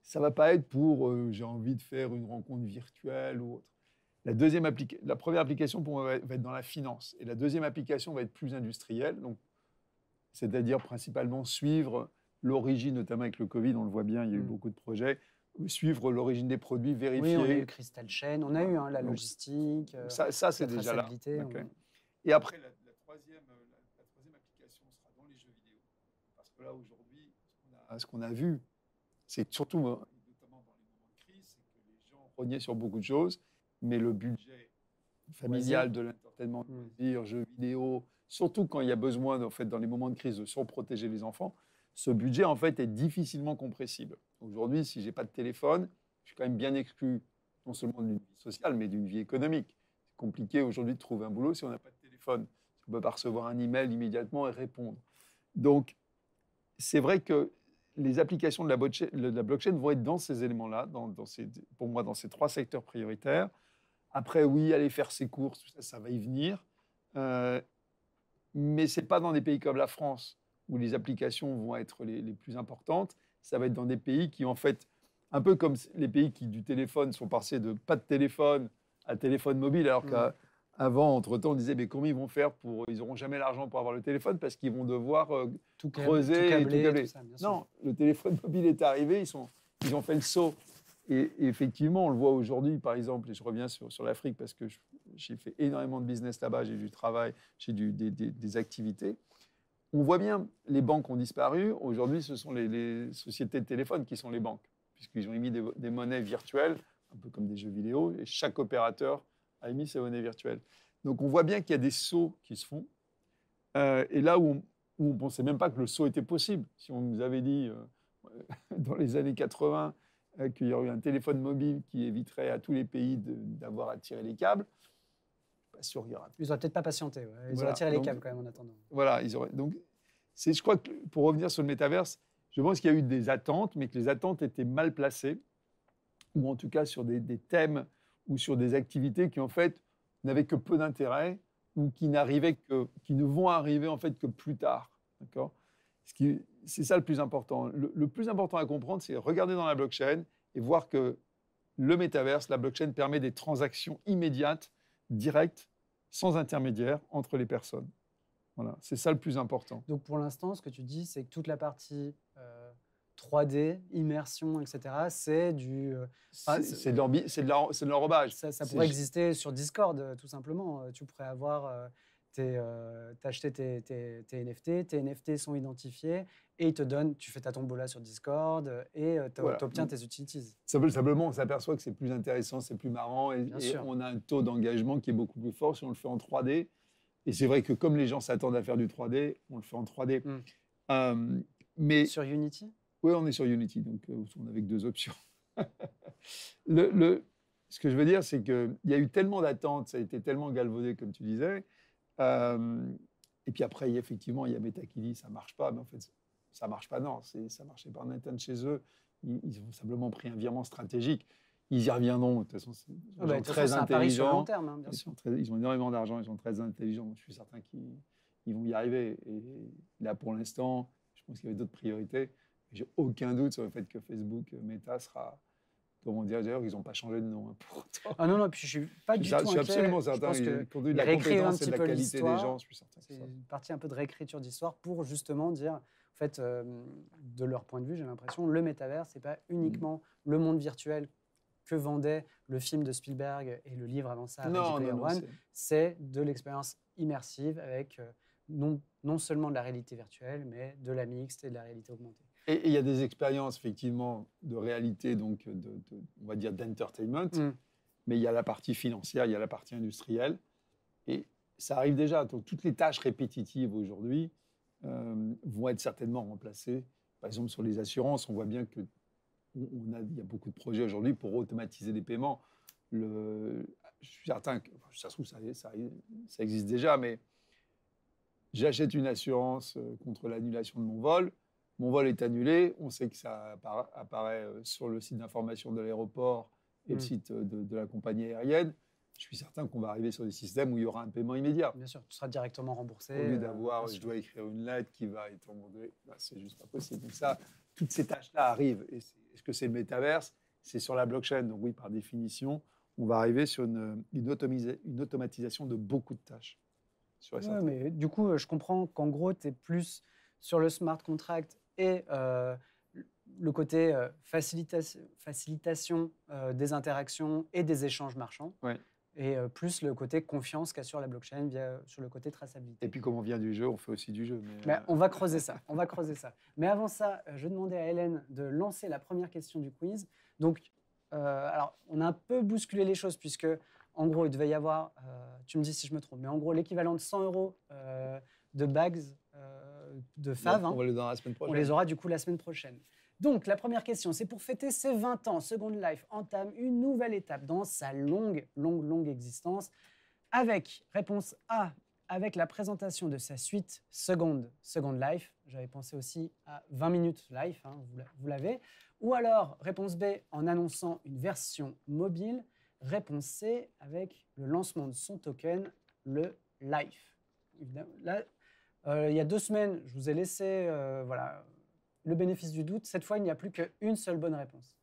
Ça ne va pas être pour j'ai envie de faire une rencontre virtuelle ou autre. La première application pour moi va être dans la finance. Et la deuxième application va être plus industrielle, donc, c'est-à-dire principalement suivre l'origine, notamment avec le Covid, on le voit bien, il y a eu beaucoup de projets, suivre l'origine des produits, vérifier. Oui, on a eu Crystal Chain, on a eu la logistique. Ça c'est déjà là. Okay. Et après, la troisième application sera dans les jeux vidéo. Parce que là, aujourd'hui, ce qu'on a vu, c'est surtout, notamment dans les moments de crise, c'est que les gens rognaient sur beaucoup de choses, mais le budget familial de l'entertainment, jeux vidéo, surtout quand il y a besoin, en fait, dans les moments de crise, de surprotéger les enfants, ce budget, en fait, est difficilement compressible. Aujourd'hui, si je n'ai pas de téléphone, je suis quand même bien exclu, non seulement d'une vie sociale, mais d'une vie économique. C'est compliqué aujourd'hui de trouver un boulot si on n'a pas de téléphone. Si on ne peut pas recevoir un email immédiatement et répondre. Donc, c'est vrai que les applications de la blockchain vont être dans ces éléments-là, pour moi, dans ces trois secteurs prioritaires. Après, oui, aller faire ses courses, tout ça, ça va y venir. Mais ce n'est pas dans des pays comme la France où les applications vont être les plus importantes. Ça va être dans des pays qui, en fait, un peu comme les pays qui, du téléphone, sont passés de pas de téléphone à téléphone mobile, alors qu'avant, entre-temps, on disait, mais comment ils vont faire ils n'auront jamais l'argent pour avoir le téléphone parce qu'ils vont devoir creuser et tout câbler. Tout ça, non, le téléphone mobile est arrivé, ils ont fait le saut. Et effectivement, on le voit aujourd'hui, par exemple, et je reviens sur l'Afrique parce que j'ai fait énormément de business là-bas, j'ai du travail, j'ai des activités. On voit bien, les banques ont disparu. Aujourd'hui, ce sont les sociétés de téléphone qui sont les banques, puisqu'ils ont émis des monnaies virtuelles, un peu comme des jeux vidéo, et chaque opérateur a émis ses monnaies virtuelles. Donc, on voit bien qu'il y a des sauts qui se font. Et là où on ne pensait même pas que le saut était possible, si on nous avait dit dans les années 80 qu'il y aurait eu un téléphone mobile qui éviterait à tous les pays d'avoir à tirer les câbles, pas sûr qu'il y aura. Ils n'auraient peut-être pas patienté. Ouais. Ils auraient tiré les câbles quand même en attendant. Voilà, donc, je crois que pour revenir sur le métaverse, je pense qu'il y a eu des attentes, mais que les attentes étaient mal placées, ou en tout cas sur des thèmes ou sur des activités qui en fait n'avaient que peu d'intérêt ou qui ne vont arriver en fait que plus tard. D'accord ? C'est ça le plus important. Le plus important à comprendre, c'est regarder dans la blockchain et voir que le métaverse, la blockchain, permet des transactions immédiates, directes, sans intermédiaire entre les personnes. Voilà, c'est ça le plus important. Donc pour l'instant, ce que tu dis, c'est que toute la partie 3D, immersion, etc., c'est du... c'est de l'enrobage. Ça pourrait exister sur Discord, tout simplement. Tu pourrais avoir... t'acheter tes NFT, tes NFT sont identifiés et ils te donnent, tu fais ta tombola sur Discord et tu obtiens tes utilities. Simplement, on s'aperçoit que c'est plus intéressant, c'est plus marrant et on a un taux d'engagement qui est beaucoup plus fort si on le fait en 3D. Et c'est vrai que comme les gens s'attendent à faire du 3D, on le fait en 3D. Mais sur Unity ? Oui, on est sur Unity, donc on est avec 2 options. Ce que je veux dire, c'est qu'il y a eu tellement d'attentes, ça a été tellement galvaudé, comme tu disais. Et puis après, effectivement, il y a Meta qui dit ça ne marche pas, mais en fait, ça ne marche pas, non. Ça ne marchait pas en interne chez eux. Ils ont simplement pris un virement stratégique. Ils y reviendront. De toute façon, c'est très intelligent. Un pari sur le long terme, hein, bien sûr. Ils ont énormément d'argent, ils sont très intelligents. Je suis certain qu'ils vont y arriver. Et là, pour l'instant, je pense qu'il y avait d'autres priorités. J'ai aucun doute sur le fait que Facebook, Meta sera... Comment dire, d'ailleurs, ils n'ont pas changé de nom pour autant. Ah non, puis je ne suis pas du tout inquiet. Je suis absolument certain. Compte tenu de la compétence et de la qualité des gens, je suis certain. C'est une partie un peu de réécriture d'histoire pour justement dire, en fait, de leur point de vue, j'ai l'impression, le métavers, ce n'est pas uniquement le monde virtuel que vendait le film de Spielberg et le livre avant ça, Ready Player One. C'est de l'expérience immersive avec non seulement de la réalité virtuelle, mais de la mixte et de la réalité augmentée. Et il y a des expériences, effectivement, de réalité, donc, on va dire, d'entertainment, mais il y a la partie financière, il y a la partie industrielle. Et ça arrive déjà. Donc, toutes les tâches répétitives aujourd'hui vont être certainement remplacées. Par exemple, sur les assurances, on voit bien qu'il y a beaucoup de projets aujourd'hui pour automatiser des paiements. Je suis certain que ça se trouve, ça existe déjà, mais j'achète une assurance contre l'annulation de mon vol. Mon vol est annulé. On sait que ça apparaît sur le site d'information de l'aéroport et le site de la compagnie aérienne. Je suis certain qu'on va arriver sur des systèmes où il y aura un paiement immédiat. Bien sûr, tu seras directement remboursé. Au lieu d'avoir, je dois écrire une lettre qui va être remontée, c'est juste pas possible. Donc ça, toutes ces tâches-là arrivent. Est-ce que c'est le métaverse? C'est sur la blockchain. Donc oui, par définition, on va arriver sur une automatisation de beaucoup de tâches. Ouais, mais du coup, je comprends qu'en gros, tu es plus sur le smart contract et le côté facilitation des interactions et des échanges marchands. Ouais. Et plus le côté confiance qu'assure la blockchain sur le côté traçabilité. Et puis, comme on vient du jeu, on fait aussi du jeu. Mais on va creuser ça, Mais avant ça, je demandais à Hélène de lancer la première question du quiz. Donc, alors, on a un peu bousculé les choses puisque, en gros, il devait y avoir, tu me dis si je me trompe, mais en gros, l'équivalent de 100 € de bags de Fav. On va les donner la semaine prochaine. On les aura du coup la semaine prochaine. Donc, la première question, c'est pour fêter ses 20 ans, Second Life entame une nouvelle étape dans sa longue existence. Avec, réponse A, avec la présentation de sa suite Second Life. J'avais pensé aussi à 20 minutes Life, hein, vous l'avez. Ou alors, réponse B, en annonçant une version mobile. Réponse C, avec le lancement de son token, le Life. Là, il y a 2 semaines, je vous ai laissé le bénéfice du doute. Cette fois, il n'y a plus qu'une seule bonne réponse.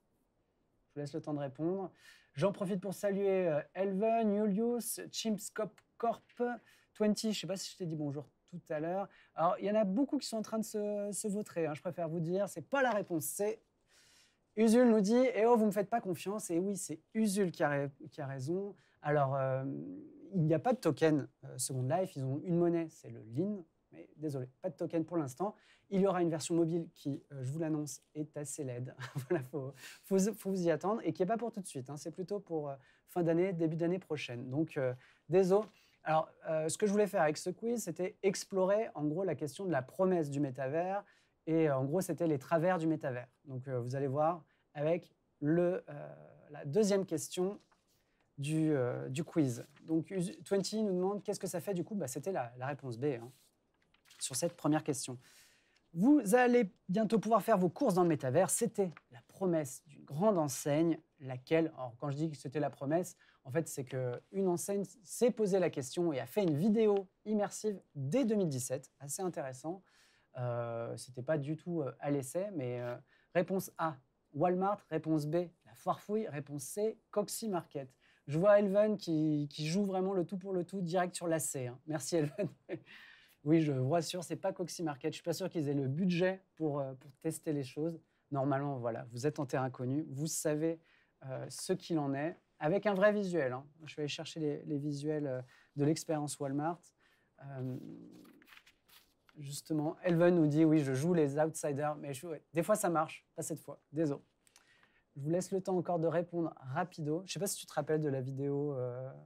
Je vous laisse le temps de répondre. J'en profite pour saluer Elven, Julius, Chimpscope Corp, 20. Je ne sais pas si je t'ai dit bonjour tout à l'heure. Alors, il y en a beaucoup qui sont en train de se vautrer. Hein, je préfère vous dire, ce n'est pas la réponse. C'est Usul nous dit « Eh oh, vous ne me faites pas confiance ». Et oui, c'est Usul qui a raison. Alors, il n'y a pas de token Second Life. Ils ont une monnaie, c'est le LIN. Mais désolé, pas de token pour l'instant. Il y aura une version mobile qui, je vous l'annonce, est assez laide. Voilà, faut vous y attendre et qui n'est pas pour tout de suite. Hein. C'est plutôt pour fin d'année, début d'année prochaine. Donc, désolé. Alors, ce que je voulais faire avec ce quiz, c'était explorer en gros la question de la promesse du métavers. Et en gros, c'était les travers du métavers. Donc, vous allez voir avec la deuxième question du quiz. Donc, 20 nous demande qu'est-ce que ça fait du coup. C'était la réponse B. Hein, sur cette première question. Vous allez bientôt pouvoir faire vos courses dans le métavers. C'était la promesse d'une grande enseigne, laquelle, alors quand je dis que c'était la promesse, en fait, c'est qu'une enseigne s'est posé la question et a fait une vidéo immersive dès 2017, assez intéressant. C'était pas du tout à l'essai, mais réponse A, Walmart, réponse B, la foire fouille, réponse C, Coxy Market. Je vois Elven qui joue vraiment le tout pour le tout direct sur la C. Hein. Merci Elven. Oui, je vous rassure, c'est pas Coxy Market. Je suis pas sûr qu'ils aient le budget pour tester les choses. Normalement, voilà, vous êtes en terrain connu, vous savez ce qu'il en est, avec un vrai visuel. Hein. Je vais aller chercher les visuels de l'expérience Walmart. Justement, Elven nous dit, oui, je joue les outsiders, mais des fois ça marche, pas cette fois, désolé. Je vous laisse le temps encore de répondre rapido. Je ne sais pas si tu te rappelles de la vidéo.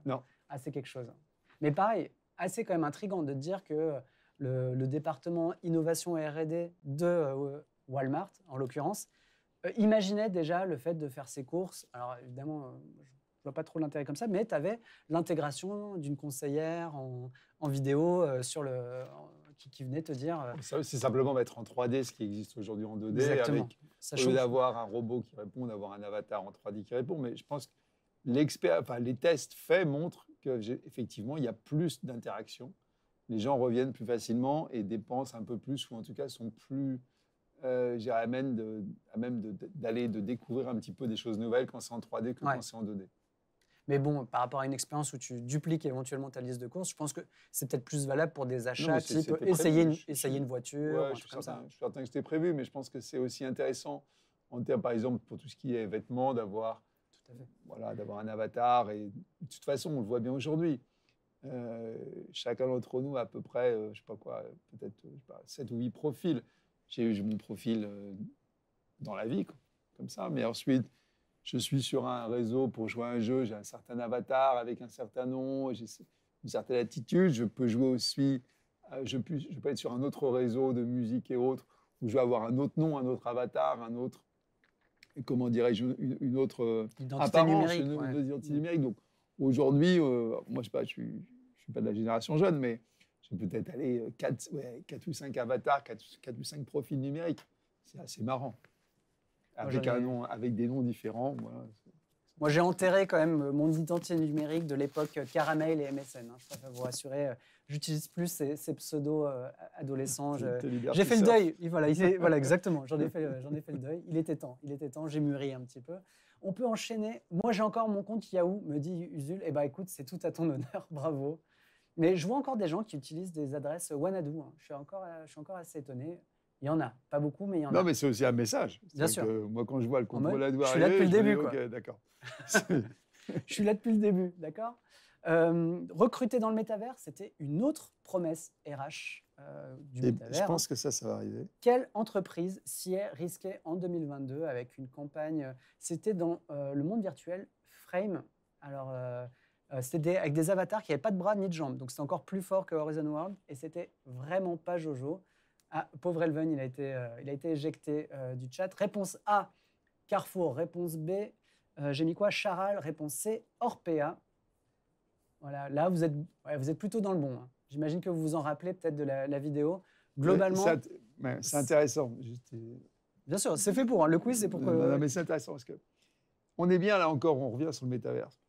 Non. Ah, c'est quelque chose. Mais pareil, assez quand même intriguant de dire que le département innovation et R&D de Walmart, en l'occurrence, imaginait déjà le fait de faire ses courses. Alors évidemment, je ne vois pas trop l'intérêt comme ça, mais tu avais l'intégration d'une conseillère en vidéo qui venait te dire... C'est simplement mettre en 3D ce qui existe aujourd'hui en 2D. Exactement. Avec, au lieu d'avoir un robot qui répond, d'avoir un avatar en 3D qui répond. Mais je pense que les tests faits montrent qu'effectivement, il y a plus d'interaction. Les gens reviennent plus facilement et dépensent un peu plus, ou en tout cas sont plus à même de découvrir un petit peu des choses nouvelles quand c'est en 3D que quand c'est en 2D. Mais bon, par rapport à une expérience où tu dupliques éventuellement ta liste de courses, je pense que c'est peut-être plus valable pour des achats type essayer une voiture, un truc comme ça. Je suis certain que c'était prévu, mais je pense que c'est aussi intéressant, en termes, par exemple, pour tout ce qui est vêtements, d'avoir un avatar. Et de toute façon, on le voit bien aujourd'hui. chacun d'entre nous a à peu près, je sais pas quoi, peut-être je sais pas, 7 ou 8 profils. J'ai mon profil dans la vie, quoi, comme ça. Mais ensuite, je suis sur un réseau pour jouer à un jeu, j'ai un certain avatar avec un certain nom, j'ai une certaine attitude. Je peux jouer aussi, je peux être sur un autre réseau de musique et autres, où je vais avoir un autre nom, un autre avatar, un autre, comment dirais-je, une autre Identité apparence, numérique. une identité numérique. Donc aujourd'hui, moi je sais pas, je suis pas de la génération jeune, mais je vais peut-être aller 4 ou 5 avatars, 4 ou 5 profils numériques. C'est assez marrant. Avec des noms différents. Voilà. Moi, j'ai enterré quand même mon identité numérique de l'époque Caramel et MSN. Je préfère vous rassurer. J'utilise plus ces pseudos adolescents. J'ai fait le deuil. Voilà, exactement. J'en ai fait le deuil. Il était temps. J'ai mûri un petit peu. On peut enchaîner. Moi, j'ai encore mon compte Yahoo, me dit Usul. Eh bien, écoute, c'est tout à ton honneur. Bravo. Mais je vois encore des gens qui utilisent des adresses Wanadoo. Je suis encore assez étonné. Il y en a, pas beaucoup, mais il y en a. Non, mais c'est aussi un message. Bien sûr. Moi, quand je vois le contrôle à doigt je suis là depuis le début. OK, d'accord. Je suis là depuis le début, d'accord. Recruter dans le métavers, c'était une autre promesse RH du métavers. Je pense que ça va arriver. Quelle entreprise s'y est risquée en 2022 avec une campagne? C'était dans le monde virtuel Frame. Alors, c'était avec des avatars qui n'avaient pas de bras ni de jambes. Donc, c'était encore plus fort que Horizon World. Et c'était vraiment pas Jojo. Ah, pauvre Elven, il a été éjecté du chat. Réponse A, Carrefour. Réponse B, j'ai mis quoi? Charal. Réponse C, Orpea. Voilà, là, vous êtes plutôt dans le bon. Hein. J'imagine que vous vous en rappelez peut-être de la vidéo. Globalement... C'est intéressant. Bien sûr, c'est fait pour. Hein. Le quiz, c'est pour que... Non, mais c'est intéressant parce qu'on est bien, là encore, on revient sur le métaverse.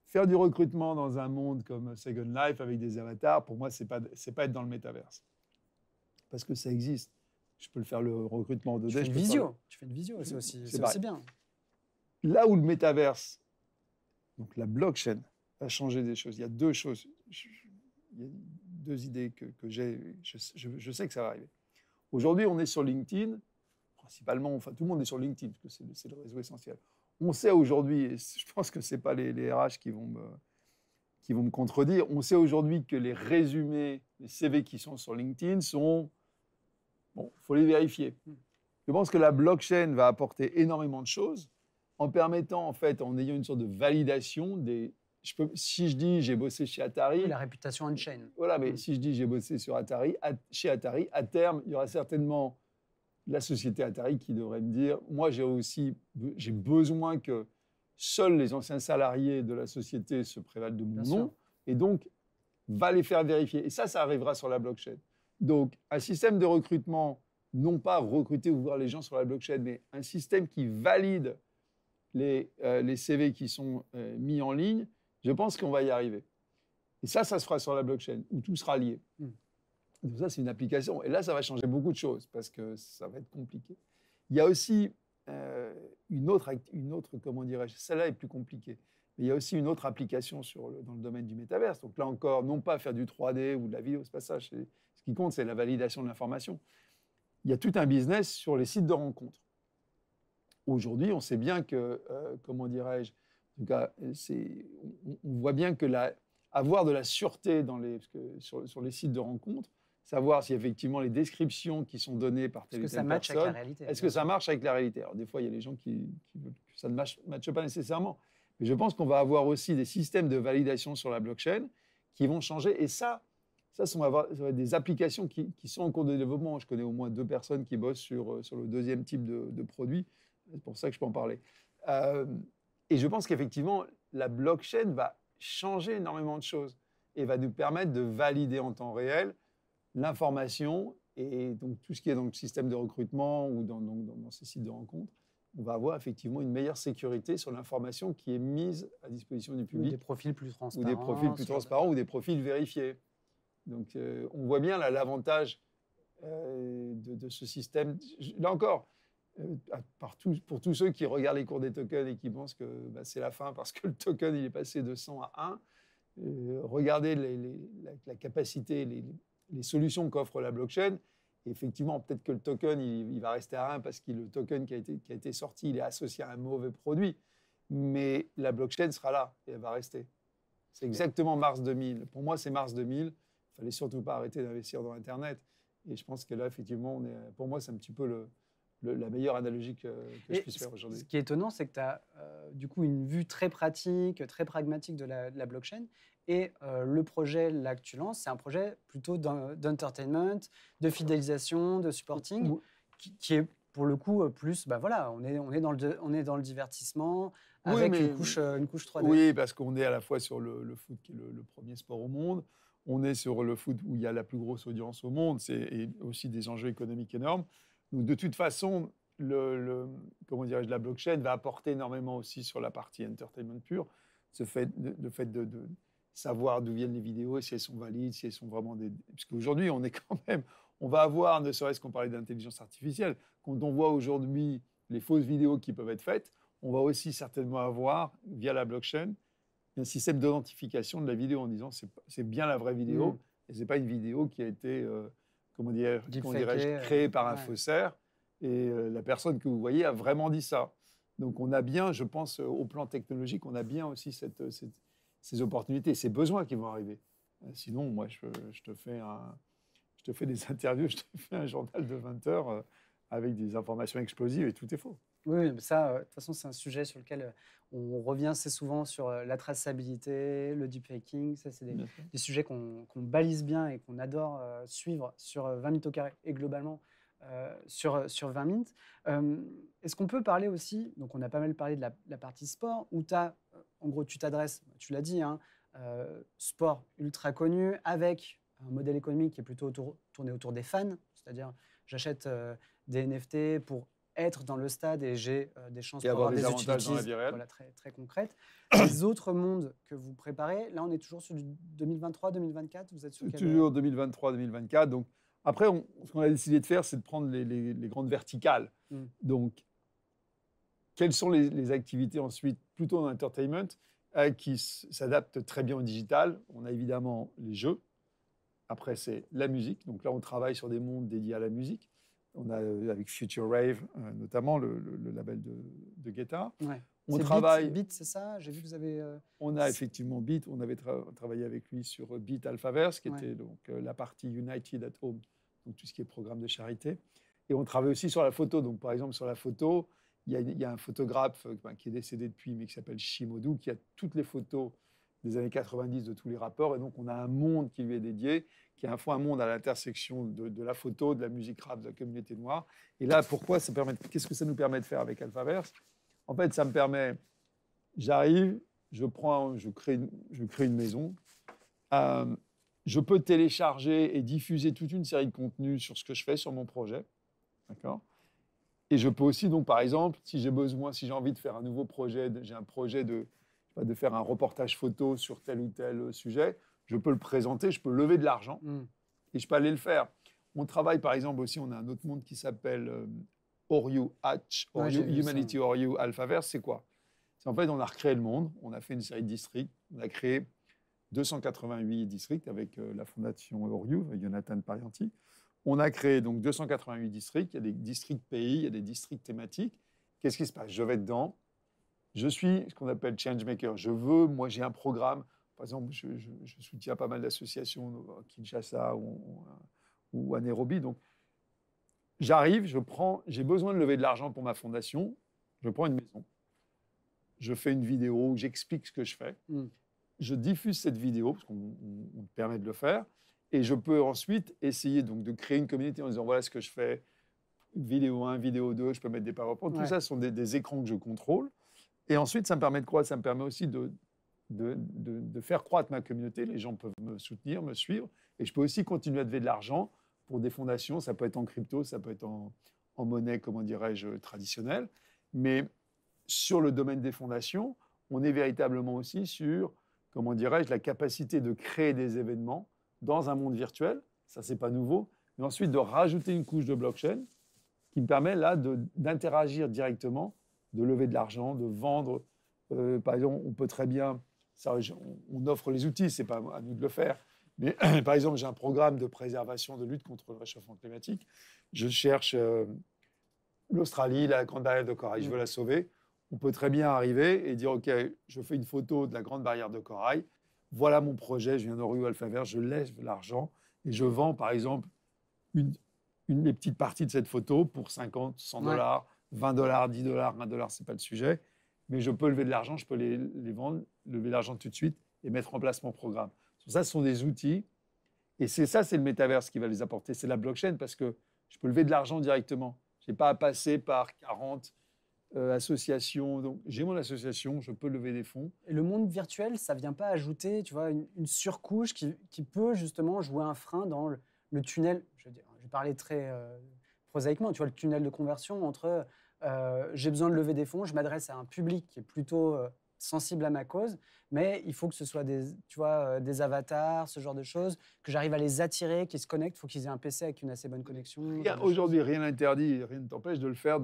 Faire du recrutement dans un monde comme Second Life avec des avatars, pour moi, c'est pas être dans le métaverse. Parce que ça existe. Je peux le faire, le recrutement en 2D. Tu fais une visio, c'est aussi bien. Là où le métaverse, donc la blockchain, a changé des choses, il y a deux choses. Il y a deux idées que j'ai. Je sais que ça va arriver. Aujourd'hui, on est sur LinkedIn, principalement, enfin tout le monde est sur LinkedIn, parce que c'est le réseau essentiel. On sait aujourd'hui, et je pense que ce n'est pas les RH qui vont me contredire, on sait aujourd'hui que les résumés, les CV qui sont sur LinkedIn sont... Bon, il faut les vérifier. Je pense que la blockchain va apporter énormément de choses en permettant, en fait, en ayant une sorte de validation des... si je dis j'ai bossé chez Atari... Oui, la réputation on-chain. Voilà, mais si je dis j'ai bossé chez Atari, à terme, il y aura certainement la société Atari qui devrait me dire, moi j'ai besoin que seuls les anciens salariés de la société se prévalent de mon nom, et donc va les faire vérifier. Et ça arrivera sur la blockchain. Donc, un système de recrutement, non pas recruter ou voir les gens sur la blockchain, mais un système qui valide les CV qui sont mis en ligne, je pense qu'on va y arriver. Et ça se fera sur la blockchain, où tout sera lié. Donc ça, c'est une application. Et là, ça va changer beaucoup de choses, parce que ça va être compliqué. Il y a aussi une autre, comment dirais-je, celle-là est plus compliquée. Mais il y a aussi une autre application dans le domaine du métaverse. Donc là encore, non pas faire du 3D ou de la vidéo, c'est pas ça. Ce qui compte, c'est la validation de l'information. Il y a tout un business sur les sites de rencontres. Aujourd'hui, on sait bien que, comment dirais-je, en tout cas, on voit bien que avoir de la sûreté sur les sites de rencontres, savoir si effectivement les descriptions qui sont données par telle ou telle personne, avec la réalité, est-ce que ça marche avec la réalité? Alors des fois, il y a des gens qui veulent que ça ne matche pas nécessairement. Mais je pense qu'on va avoir aussi des systèmes de validation sur la blockchain qui vont changer. Et ça va être des applications qui sont en cours de développement. Je connais au moins 2 personnes qui bossent sur le deuxième type de produit. C'est pour ça que je peux en parler. Et je pense qu'effectivement, la blockchain va changer énormément de choses et va nous permettre de valider en temps réel l'information. Et donc, tout ce qui est dans le système de recrutement ou dans ces sites de rencontres, on va avoir effectivement une meilleure sécurité sur l'information qui est mise à disposition du public. Ou des profils plus transparents. Ou des profils plus transparents ou des profils vérifiés. Donc, on voit bien là, l'avantage de ce système. Là encore, pour tous ceux qui regardent les cours des tokens et qui pensent que c'est la fin parce que le token il est passé de 100 à 1, regardez la capacité, les solutions qu'offre la blockchain. Et effectivement, peut-être que le token il va rester à 1 parce que le token qui a été sorti il est associé à un mauvais produit. Mais la blockchain sera là et elle va rester. C'est exactement mars 2000. Pour moi, c'est mars 2000. Il ne fallait surtout pas arrêter d'investir dans Internet. Et je pense que là, effectivement, pour moi, c'est un petit peu la meilleure analogie que je puisse faire aujourd'hui. Ce qui est étonnant, c'est que tu as du coup une vue très pratique, très pragmatique de la blockchain. Et le projet là que tu lances, c'est un projet plutôt d'entertainment, de fidélisation, de supporting, qui est pour le coup plus, bah voilà, on est dans le divertissement avec une couche 3D. Oui, parce qu'on est à la fois sur le foot qui est le premier sport au monde, on est sur le foot où il y a la plus grosse audience au monde, et aussi des enjeux économiques énormes. Donc de toute façon, comment dirais-je, la blockchain va apporter énormément aussi sur la partie entertainment pure. Le fait de savoir d'où viennent les vidéos, si elles sont valides, si elles sont vraiment des... Parce qu'aujourd'hui, on va avoir, ne serait-ce qu'on parlait d'intelligence artificielle, quand on voit aujourd'hui les fausses vidéos qui peuvent être faites, on va aussi certainement avoir, via la blockchain, un système d'identification de la vidéo en disant c'est bien la vraie vidéo et ce n'est pas une vidéo qui a été créée par un faussaire et la personne que vous voyez a vraiment dit ça. Donc on a bien, je pense, au plan technologique, on a bien aussi ces opportunités, ces besoins qui vont arriver. Sinon, moi, je te fais des interviews, je te fais un journal de 20 heures avec des informations explosives et tout est faux. Oui, mais ça, de toute façon, c'est un sujet sur lequel on revient assez souvent sur la traçabilité, le deepfaking. Ça, c'est des sujets qu'on balise bien et qu'on adore suivre sur 20 minutes au carré et globalement sur 20 minutes. Est-ce qu'on peut parler aussi, donc on a pas mal parlé de la partie sport, où en gros, tu t'adresses, tu l'as dit, hein, sport ultra connu, avec un modèle économique qui est plutôt tourné autour des fans, c'est-à-dire j'achète des NFT pour être dans le stade et j'ai des chances pour avoir des avantages dans la vie réelle. Voilà, très, très concrètes. Les autres mondes que vous préparez, là on est toujours sur du 2023-2024, vous êtes sur quel... Toujours 2023-2024. Donc, après, ce qu'on a décidé de faire, c'est de prendre les grandes verticales. Donc, quelles sont les activités ensuite, plutôt dans l'entertainment, qui s'adaptent très bien au digital? On a évidemment les jeux. Après, c'est la musique. Donc là, on travaille sur des mondes dédiés à la musique. On a avec Future Rave, notamment le label de Guetta. Ouais. On travaille. Beat, c'est ça? J'ai vu que vous avez. On a effectivement Beat. On avait travaillé avec lui sur Beat Alphaverse, qui était donc la partie United at Home, donc tout ce qui est programme de charité. Et on travaille aussi sur la photo. Donc par exemple sur la photo, il y a un photographe qui est décédé depuis, mais qui s'appelle Shimodu, qui a toutes les photos des années 90 de tous les rappeurs. Et donc on a un monde qui lui est dédié, qui est à la fois un monde à l'intersection de la photo, de la musique rap, de la communauté noire. Et là, qu'est-ce que ça nous permet de faire avec Alphaverse? En fait, ça me permet, j'arrive, je crée une maison, je peux télécharger et diffuser toute une série de contenus sur ce que je fais, sur mon projet, d'accord? Et je peux aussi, donc, par exemple, si j'ai envie de faire un nouveau projet, j'ai un projet de faire un reportage photo sur tel ou tel sujet, je peux le présenter, je peux lever de l'argent et je peux aller le faire. On travaille, par exemple, aussi, on a un autre monde qui s'appelle Oriu Hatch, Humanity Oriu Alphaverse. C'est quoi? C'est en fait, on a recréé le monde, on a fait une série de districts, on a créé 288 districts avec la fondation Oriu, avec Jonathan Parianti. On a créé donc 288 districts, il y a des districts pays, il y a des districts thématiques. Qu'est-ce qui se passe? Je vais dedans, je suis ce qu'on appelle changemaker. Moi j'ai un programme, par exemple, je soutiens pas mal d'associations à Kinshasa ou à Nairobi. Donc j'arrive, j'ai besoin de lever de l'argent pour ma fondation, je prends une maison, je fais une vidéo où j'explique ce que je fais, je diffuse cette vidéo, parce qu'on me permet de le faire, et je peux ensuite essayer donc, de créer une communauté en disant voilà ce que je fais, vidéo 1, vidéo 2, je peux mettre des PowerPoint, tout ça ce sont des écrans que je contrôle. Et ensuite, ça me permet de quoi? Ça me permet aussi de faire croître ma communauté. Les gens peuvent me soutenir, me suivre. Et je peux aussi continuer à lever de l'argent pour des fondations. Ça peut être en crypto, ça peut être en monnaie, comment dirais-je, traditionnelle. Mais sur le domaine des fondations, on est véritablement aussi sur, comment dirais-je, la capacité de créer des événements dans un monde virtuel. Ça, c'est pas nouveau. Mais ensuite, de rajouter une couche de blockchain qui me permet là d'interagir directement, de lever de l'argent, de vendre. Par exemple, on peut très bien, on offre les outils, c'est pas à nous de le faire. Mais par exemple, j'ai un programme de préservation, de lutte contre le réchauffement climatique. Je cherche l'Australie, la Grande Barrière de Corail, je veux la sauver. On peut très bien arriver et dire, OK, je fais une photo de la Grande Barrière de Corail. voilà mon projet, je viens d'Orio Alphavert, je lève l'argent et je vends, par exemple, une des petites parties de cette photo pour 50, 100 dollars, 20 dollars, 10 dollars, 1 dollar, ce n'est pas le sujet. Mais je peux lever de l'argent, je peux les vendre, lever l'argent tout de suite et mettre en place mon programme. Ça, ce sont des outils. Et c'est le métaverse qui va les apporter. C'est la blockchain parce que je peux lever de l'argent directement. Je n'ai pas à passer par 40 associations. Donc, j'ai mon association, je peux lever des fonds. Et le monde virtuel, ça ne vient pas ajouter, tu vois, une surcouche qui peut justement jouer un frein dans le tunnel. Je vais parler très prosaïquement, tu vois, le tunnel de conversion entre j'ai besoin de lever des fonds, je m'adresse à un public qui est plutôt sensible à ma cause, mais il faut que ce soit des avatars, ce genre de choses, que j'arrive à les attirer, qu'ils se connectent, il faut qu'ils aient un PC avec une assez bonne connexion. Aujourd'hui, rien n'interdit, rien ne t'empêche de le faire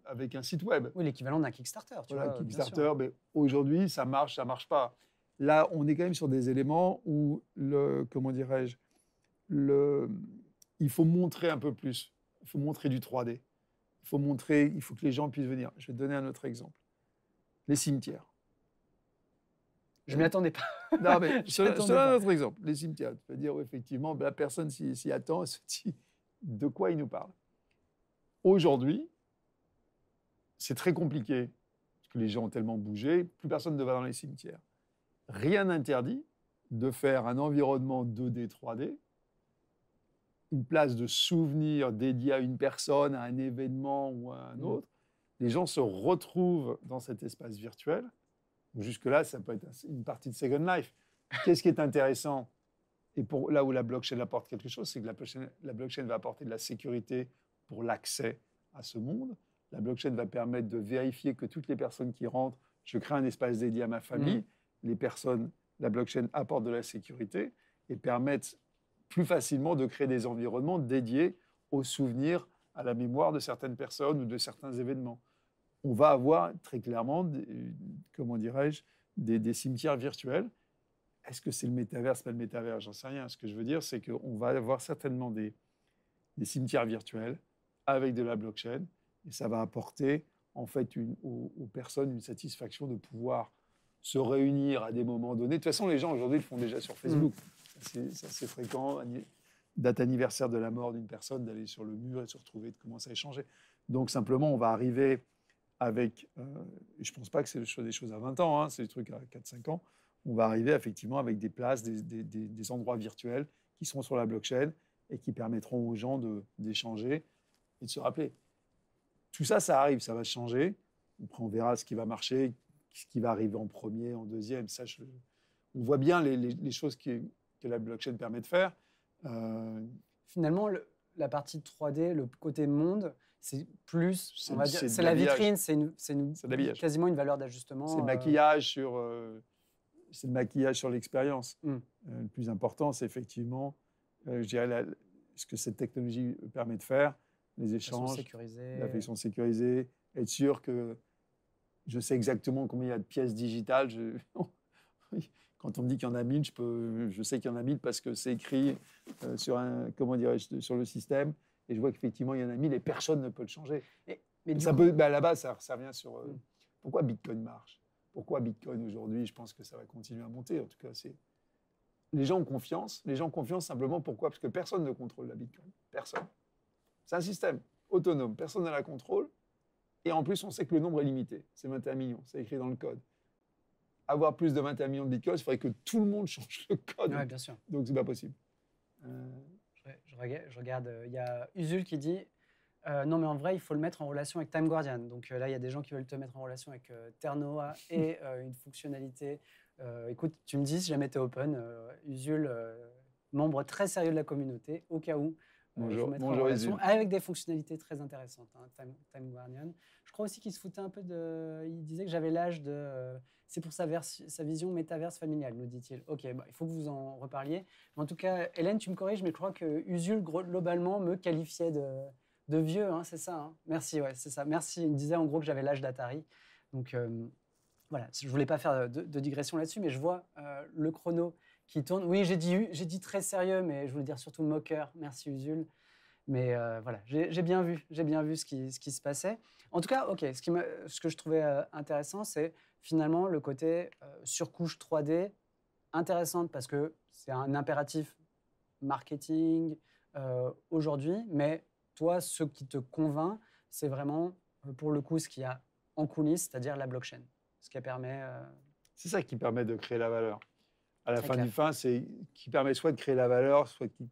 avec un site web. Oui, l'équivalent d'un Kickstarter. Voilà, Kickstarter, mais aujourd'hui, ça marche pas. Là, on est quand même sur des éléments où, comment dirais-je, il faut montrer un peu plus. Il faut montrer du 3D. Il faut que les gens puissent venir. Je vais te donner un autre exemple. Les cimetières. Je ne m'y attendais pas. Non, mais je te donne un autre exemple. Les cimetières. Tu peux dire, oui, effectivement, la personne s'y attend, elle se dit de quoi il nous parle. Aujourd'hui, c'est très compliqué, parce que les gens ont tellement bougé, plus personne ne va dans les cimetières. Rien n'interdit de faire un environnement 2D, 3D, une place de souvenir dédiée à une personne, à un événement ou à un autre. Les gens se retrouvent dans cet espace virtuel. Jusque-là, ça peut être une partie de Second Life. Qu'est-ce qui est intéressant? Et là où la blockchain apporte quelque chose, c'est que la blockchain va apporter de la sécurité pour l'accès à ce monde. La blockchain va permettre de vérifier que toutes les personnes qui rentrent, je crée un espace dédié à ma famille. La blockchain apporte de la sécurité et permettent plus facilement de créer des environnements dédiés aux souvenirs, à la mémoire de certaines personnes ou de certains événements. On va avoir très clairement, des cimetières virtuels. Est-ce que c'est le métaverse, pas le métaverse? J'en sais rien. Ce que je veux dire, c'est qu'on va avoir certainement des cimetières virtuels avec de la blockchain et ça va apporter en fait aux personnes une satisfaction de pouvoir se réunir à des moments donnés. De toute façon, les gens aujourd'hui le font déjà sur Facebook. C'est assez fréquent. Date anniversaire de la mort d'une personne, d'aller sur le mur et de se retrouver, de commencer à échanger. Donc simplement, on va arriver avec, je ne pense pas que c'est des choses à 20 ans, hein, c'est des trucs à 4-5 ans, on va arriver effectivement avec des places, des endroits virtuels qui seront sur la blockchain et qui permettront aux gens d'échanger et de se rappeler. Tout ça, ça arrive, ça va changer. Après, on verra ce qui va marcher, ce qui va arriver en premier, en deuxième. On voit bien les choses que la blockchain permet de faire. Finalement, la partie 3D, le côté monde, c'est plus, on va dire, c'est la vitrine, c'est quasiment une valeur d'ajustement. C'est le maquillage c'est le maquillage sur l'expérience. Le plus important, c'est effectivement, je dirais, ce que cette technologie permet de faire, les échanges, l'affection sécurisée, être sûr que je sais exactement combien il y a de pièces digitales. Quand on me dit qu'il y en a 1000, je sais qu'il y en a 1000 parce que c'est écrit sur le système. Et je vois qu'effectivement, il y en a 1000 et personne ne peut le changer. À la base, ça revient sur pourquoi Bitcoin marche. Pourquoi Bitcoin aujourd'hui, je pense que ça va continuer à monter. En tout cas, les gens ont confiance. Les gens ont confiance simplement pourquoi? Parce que personne ne contrôle la Bitcoin. Personne. C'est un système autonome. Personne ne la contrôle. Et en plus, on sait que le nombre est limité. C'est 21 millions. C'est écrit dans le code. Avoir plus de 21 millions de Bitcoin, il faudrait que tout le monde change le code. Ouais, bien sûr. Donc, c'est pas possible. Je regarde, il y a Usul qui dit non, mais en vrai, il faut le mettre en relation avec Time Guardian. Donc là, il y a des gens qui veulent te mettre en relation avec Ternoa et une fonctionnalité. Écoute, tu me dis si jamais tu es open. Usul, membre très sérieux de la communauté, au cas où. Bonjour, en relation avec des fonctionnalités très intéressantes. Time Guardian. Je crois aussi qu'il se foutait un peu de. Il disait que j'avais l'âge de. C'est pour sa vision métaverse familiale, nous dit-il. Ok, il faut que vous en reparliez. Mais en tout cas, Hélène, tu me corriges, mais je crois que Usul, globalement, me qualifiait de vieux, hein, c'est ça, hein. Merci, ouais, c'est ça. Merci. Il me disait en gros que j'avais l'âge d'Atari. Donc voilà, je ne voulais pas faire de digression là-dessus, mais je vois le chrono qui tourne. Oui, j'ai dit très sérieux, mais je voulais dire surtout moqueur. Merci Usul. Mais voilà, j'ai bien vu ce qui se passait. En tout cas, ok, ce que je trouvais intéressant, c'est finalement le côté surcouche 3D intéressante parce que c'est un impératif marketing aujourd'hui, mais toi, ce qui te convainc, c'est vraiment, pour le coup, ce qu'il y a en coulisses, c'est-à-dire la blockchain, ce qui permet... C'est ça qui permet de créer la valeur. À la Très fin clair. du fin, c'est qui permet soit de créer la valeur, soit qui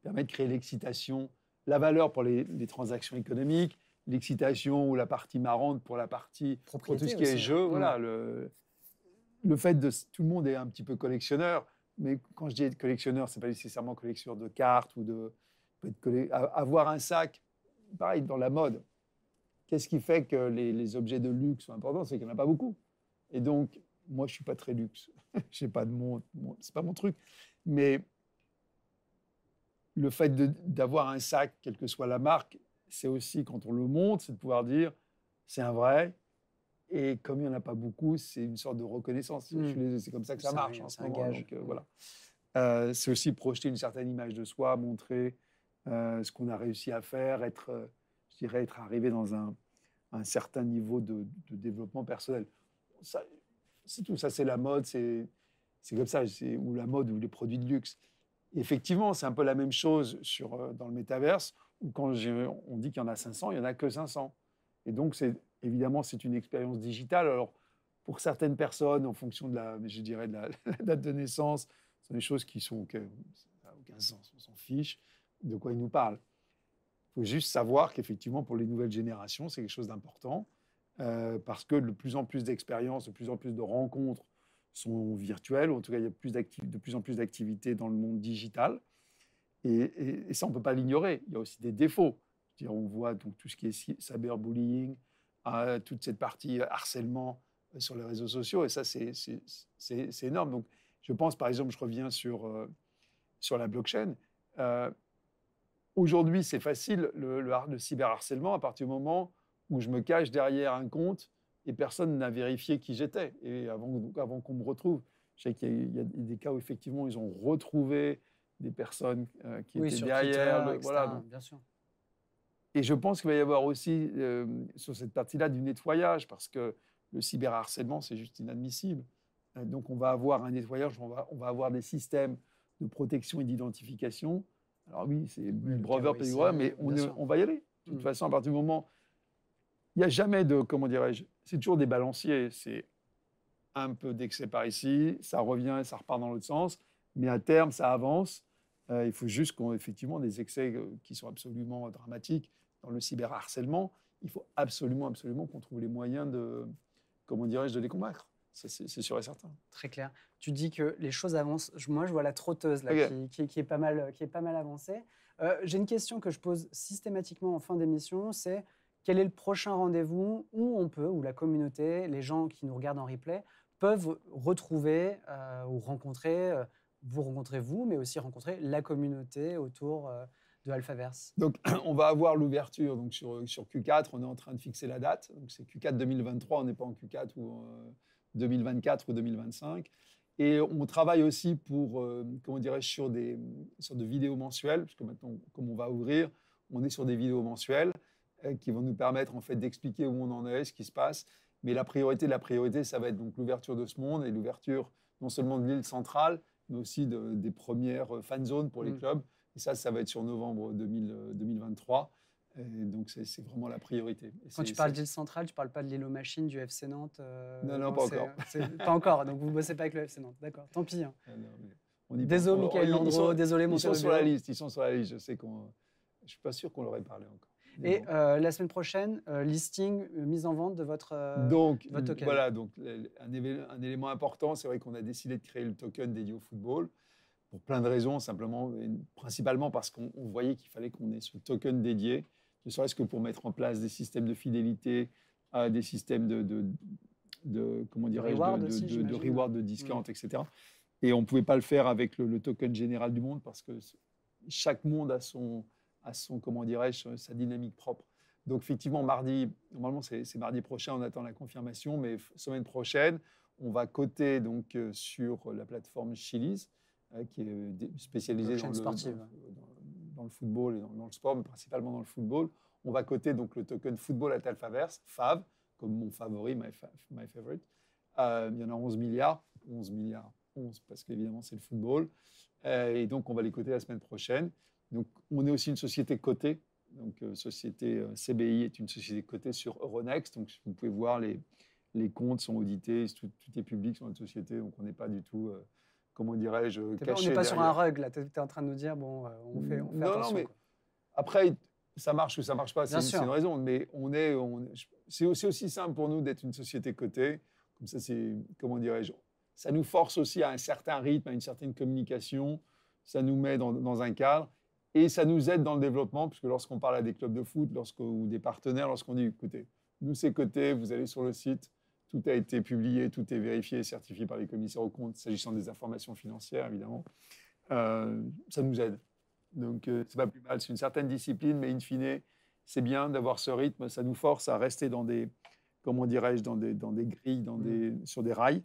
permet de créer l'excitation. La valeur pour les transactions économiques, l'excitation ou la partie marrante pour pour tout Propriété ce qui est aussi. jeu. Mm. Voilà, le fait de tout le monde est un petit peu collectionneur, mais quand je dis collectionneur, c'est pas nécessairement collectionneur de cartes ou de peut être avoir un sac. Pareil dans la mode. Qu'est-ce qui fait que les objets de luxe sont importants? C'est qu'il n'y en a pas beaucoup. Et donc, moi, je suis pas très luxe. Je n'ai pas de montre, c'est pas mon truc. Mais le fait d'avoir un sac, quelle que soit la marque, c'est aussi, quand on le montre, c'est de pouvoir dire, c'est un vrai. Et comme il n'y en a pas beaucoup, c'est une sorte de reconnaissance. C'est comme ça que ça marche en ce moment. Gage. Donc, voilà. C'est aussi projeter une certaine image de soi, montrer ce qu'on a réussi à faire, je dirais, être arrivé dans un certain niveau de développement personnel. C'est tout. Ça, c'est la mode, c'est comme ça, ou la mode ou les produits de luxe. Et effectivement, c'est un peu la même chose dans le métaverse, où quand on dit qu'il y en a 500, il n'y en a que 500. Et donc, évidemment, c'est une expérience digitale. Alors, pour certaines personnes, en fonction je dirais, de la date de naissance, ce sont des choses ça n'a aucun sens, on s'en fiche de quoi ils nous parlent. Il faut juste savoir qu'effectivement, pour les nouvelles générations, c'est quelque chose d'important, parce que de plus en plus d'expériences, de plus en plus de rencontres sont virtuelles, ou en tout cas, il y a de plus en plus d'activités dans le monde digital. Et ça, on ne peut pas l'ignorer. Il y a aussi des défauts. On voit donc tout ce qui est cyberbullying, toute cette partie harcèlement sur les réseaux sociaux, et ça, c'est énorme. Donc, je pense, par exemple, je reviens sur la blockchain. Aujourd'hui, c'est facile, le cyberharcèlement, à partir du moment où je me cache derrière un compte et personne n'a vérifié qui j'étais. Et avant qu'on me retrouve, je sais qu'il y a des cas où, effectivement, ils ont retrouvé des personnes qui étaient sur derrière. Twitter, etc., Voilà, donc. bien sûr. Et je pense qu'il va y avoir aussi, sur cette partie-là, du nettoyage, parce que le cyberharcèlement, c'est juste inadmissible. Donc, on va avoir un nettoyage, on va avoir des systèmes de protection et d'identification. Alors oui, c'est brother, mais on va y aller. De toute façon, à partir du moment, il n'y a jamais de, comment dirais-je, c'est toujours des balanciers. C'est un peu d'excès par ici, ça revient et ça repart dans l'autre sens, mais à terme, ça avance. Il faut juste effectivement des excès qui sont absolument dramatiques dans le cyberharcèlement. Il faut absolument, absolument qu'on trouve les moyens comment dirais-je, de les combattre. Ça, c'est sûr et certain. Très clair. Tu dis que les choses avancent. Moi, je vois la trotteuse là, qui est pas mal avancée. J'ai une question que je pose systématiquement en fin d'émission, c'est quel est le prochain rendez-vous où on peut, où la communauté, les gens qui nous regardent en replay, peuvent retrouver ou rencontrer, vous rencontrez vous, mais aussi rencontrer la communauté autour de Alphaverse. Donc, on va avoir l'ouverture donc sur Q4. On est en train de fixer la date. Donc, c'est Q4 2023. On n'est pas en Q4 ou 2024 ou 2025. Et on travaille aussi comment dirais-je, sur des vidéos mensuelles, parce que maintenant, comme on va ouvrir, on est sur des vidéos mensuelles qui vont nous permettre en fait d'expliquer où on en est, ce qui se passe. Mais la priorité, ça va être donc l'ouverture de ce monde et l'ouverture non seulement de l'île centrale, mais aussi des premières fan zones pour les clubs. Et ça va être sur novembre 2023. Et donc, c'est vraiment la priorité. Quand tu parles d'île centrale, tu ne parles pas de l'île aux machines du FC Nantes Non, pas encore. Pas encore, donc vous ne bossez pas avec le FC Nantes. D'accord, tant pis. Hein. Désolé, Michael Landreau, désolé, mon Ils sont sur la liste, je sais je ne suis pas sûr qu'on leur ait parlé encore. Et bon. La semaine prochaine, listing, mise en vente de votre token. Voilà, donc un élément important, c'est vrai qu'on a décidé de créer le token dédié au football pour plein de raisons, principalement parce qu'on voyait qu'il fallait qu'on ait ce token dédié, ne serait-ce que pour mettre en place des systèmes de fidélité, des systèmes comment dirais-je, de reward, de discount, etc. Et on ne pouvait pas le faire avec le token général du monde parce que chaque monde a comment dirais-je, sa dynamique propre. Donc effectivement, normalement c'est mardi prochain, on attend la confirmation, mais semaine prochaine, on va coter donc sur la plateforme Chiliz, qui est spécialisée dans le football et dans le sport, mais principalement dans le football. On va coter donc le token football at Alphaverse, FAV, comme mon favori, my favorite. Il y en a 11 milliards. 11 milliards. 11 parce qu'évidemment, c'est le football. Et donc, on va les coter la semaine prochaine. Donc, on est aussi une société cotée. Donc, société CBI est une société cotée sur Euronext. Donc, vous pouvez voir, les comptes sont audités, tout est public sur notre société. Donc, on n'est pas du tout, comment dirais-je, caché. On n'est pas sur un rug, là. Tu es en train de nous dire, bon, on fait non, attention. Non, mais après, ça marche ou ça ne marche pas, c'est une raison. Mais c'est aussi simple pour nous d'être une société cotée. Comme ça, c'est, comment dirais-je, ça nous force aussi à un certain rythme, à une certaine communication. Ça nous met dans un cadre. Et ça nous aide dans le développement, puisque lorsqu'on parle à des clubs de foot ou des partenaires, lorsqu'on dit, écoutez, nous, c'est coté, vous allez sur le site, tout a été publié, tout est vérifié et certifié par les commissaires aux comptes, s'agissant des informations financières, évidemment, ça nous aide. Donc, c'est pas plus mal. C'est une certaine discipline, mais in fine, c'est bien d'avoir ce rythme. Ça nous force à rester dans des, comment dirais-je, dans des grilles, sur des rails.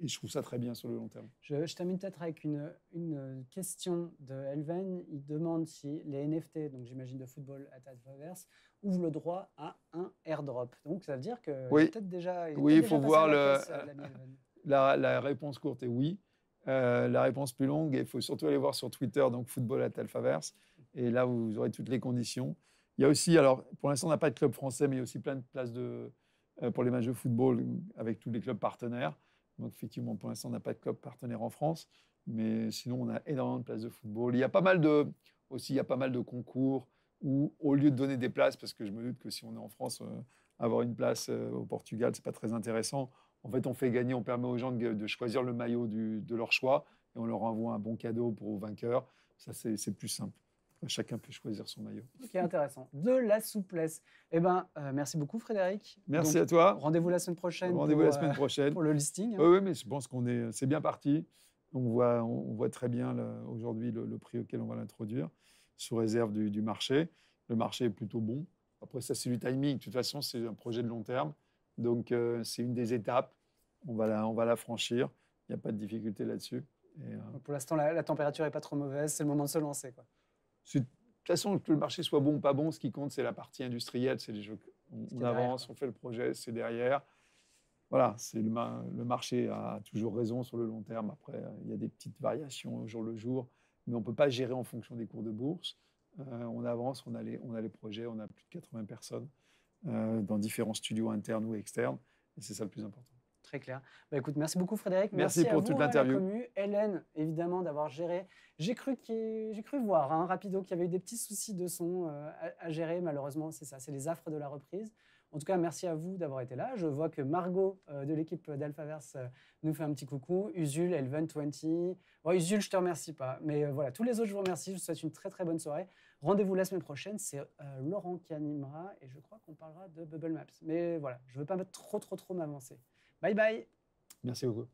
Et je trouve ça très bien sur le long terme. Je termine peut-être avec une question de Elven. Il demande si les NFT, donc j'imagine de football à Adverse, ouvrent le droit à un airdrop. Donc ça veut dire que peut-être déjà. Oui, il faut voir la réponse courte est oui. La réponse plus longue, il faut surtout aller voir sur Twitter, donc football at Alphaverse. Et là, vous aurez toutes les conditions. Il y a aussi, alors pour l'instant, on n'a pas de club français, mais il y a aussi plein de places pour les matchs de football avec tous les clubs partenaires. Donc effectivement, pour l'instant, on n'a pas de club partenaire en France, mais sinon, on a énormément de places de football. Il y a pas mal de concours où, au lieu de donner des places, parce que je me doute que si on est en France, avoir une place au Portugal, c'est pas très intéressant. En fait, on fait gagner, on permet aux gens de choisir le maillot de leur choix et on leur envoie un bon cadeau pour vainqueur. Ça, c'est plus simple. Chacun peut choisir son maillot. Ok, intéressant. De la souplesse. Eh ben, merci beaucoup, Frédéric. Merci à toi. Rendez-vous la semaine prochaine. La semaine prochaine pour le listing. Oui, mais je pense c'est bien parti. On voit très bien aujourd'hui le prix auquel on va l'introduire, sous réserve du marché. Le marché est plutôt bon. Après, ça, c'est du timing. De toute façon, c'est un projet de long terme. Donc, c'est une des étapes. On va la franchir. Il n'y a pas de difficulté là-dessus. Pour l'instant, la température n'est pas trop mauvaise. C'est le moment de se lancer, quoi. De toute façon, que le marché soit bon ou pas bon, ce qui compte, c'est la partie industrielle. C'est les jeux. On avance, on fait le projet, c'est derrière. Voilà, le marché a toujours raison sur le long terme. Après, il y a des petites variations au jour le jour, mais on ne peut pas gérer en fonction des cours de bourse. On avance, on a les projets, on a plus de 80 personnes dans différents studios internes ou externes, et c'est ça le plus important. Très clair. Bah, écoute, merci beaucoup, Frédéric. Merci pour toute l'interview. Hélène, évidemment, d'avoir géré. J'ai cru voir rapido qu'il y avait eu des petits soucis de son à gérer. Malheureusement, c'est ça, c'est les affres de la reprise. En tout cas, merci à vous d'avoir été là. Je vois que Margot de l'équipe d'Alphaverse nous fait un petit coucou. Usul, Elven20. Bon, Usul, je ne te remercie pas. Mais voilà, tous les autres, je vous remercie. Je vous souhaite une très, très bonne soirée. Rendez-vous la semaine prochaine. C'est Laurent qui animera. Et je crois qu'on parlera de Bubble Maps. Mais voilà, je ne veux pas trop m'avancer. Bye bye. Merci beaucoup.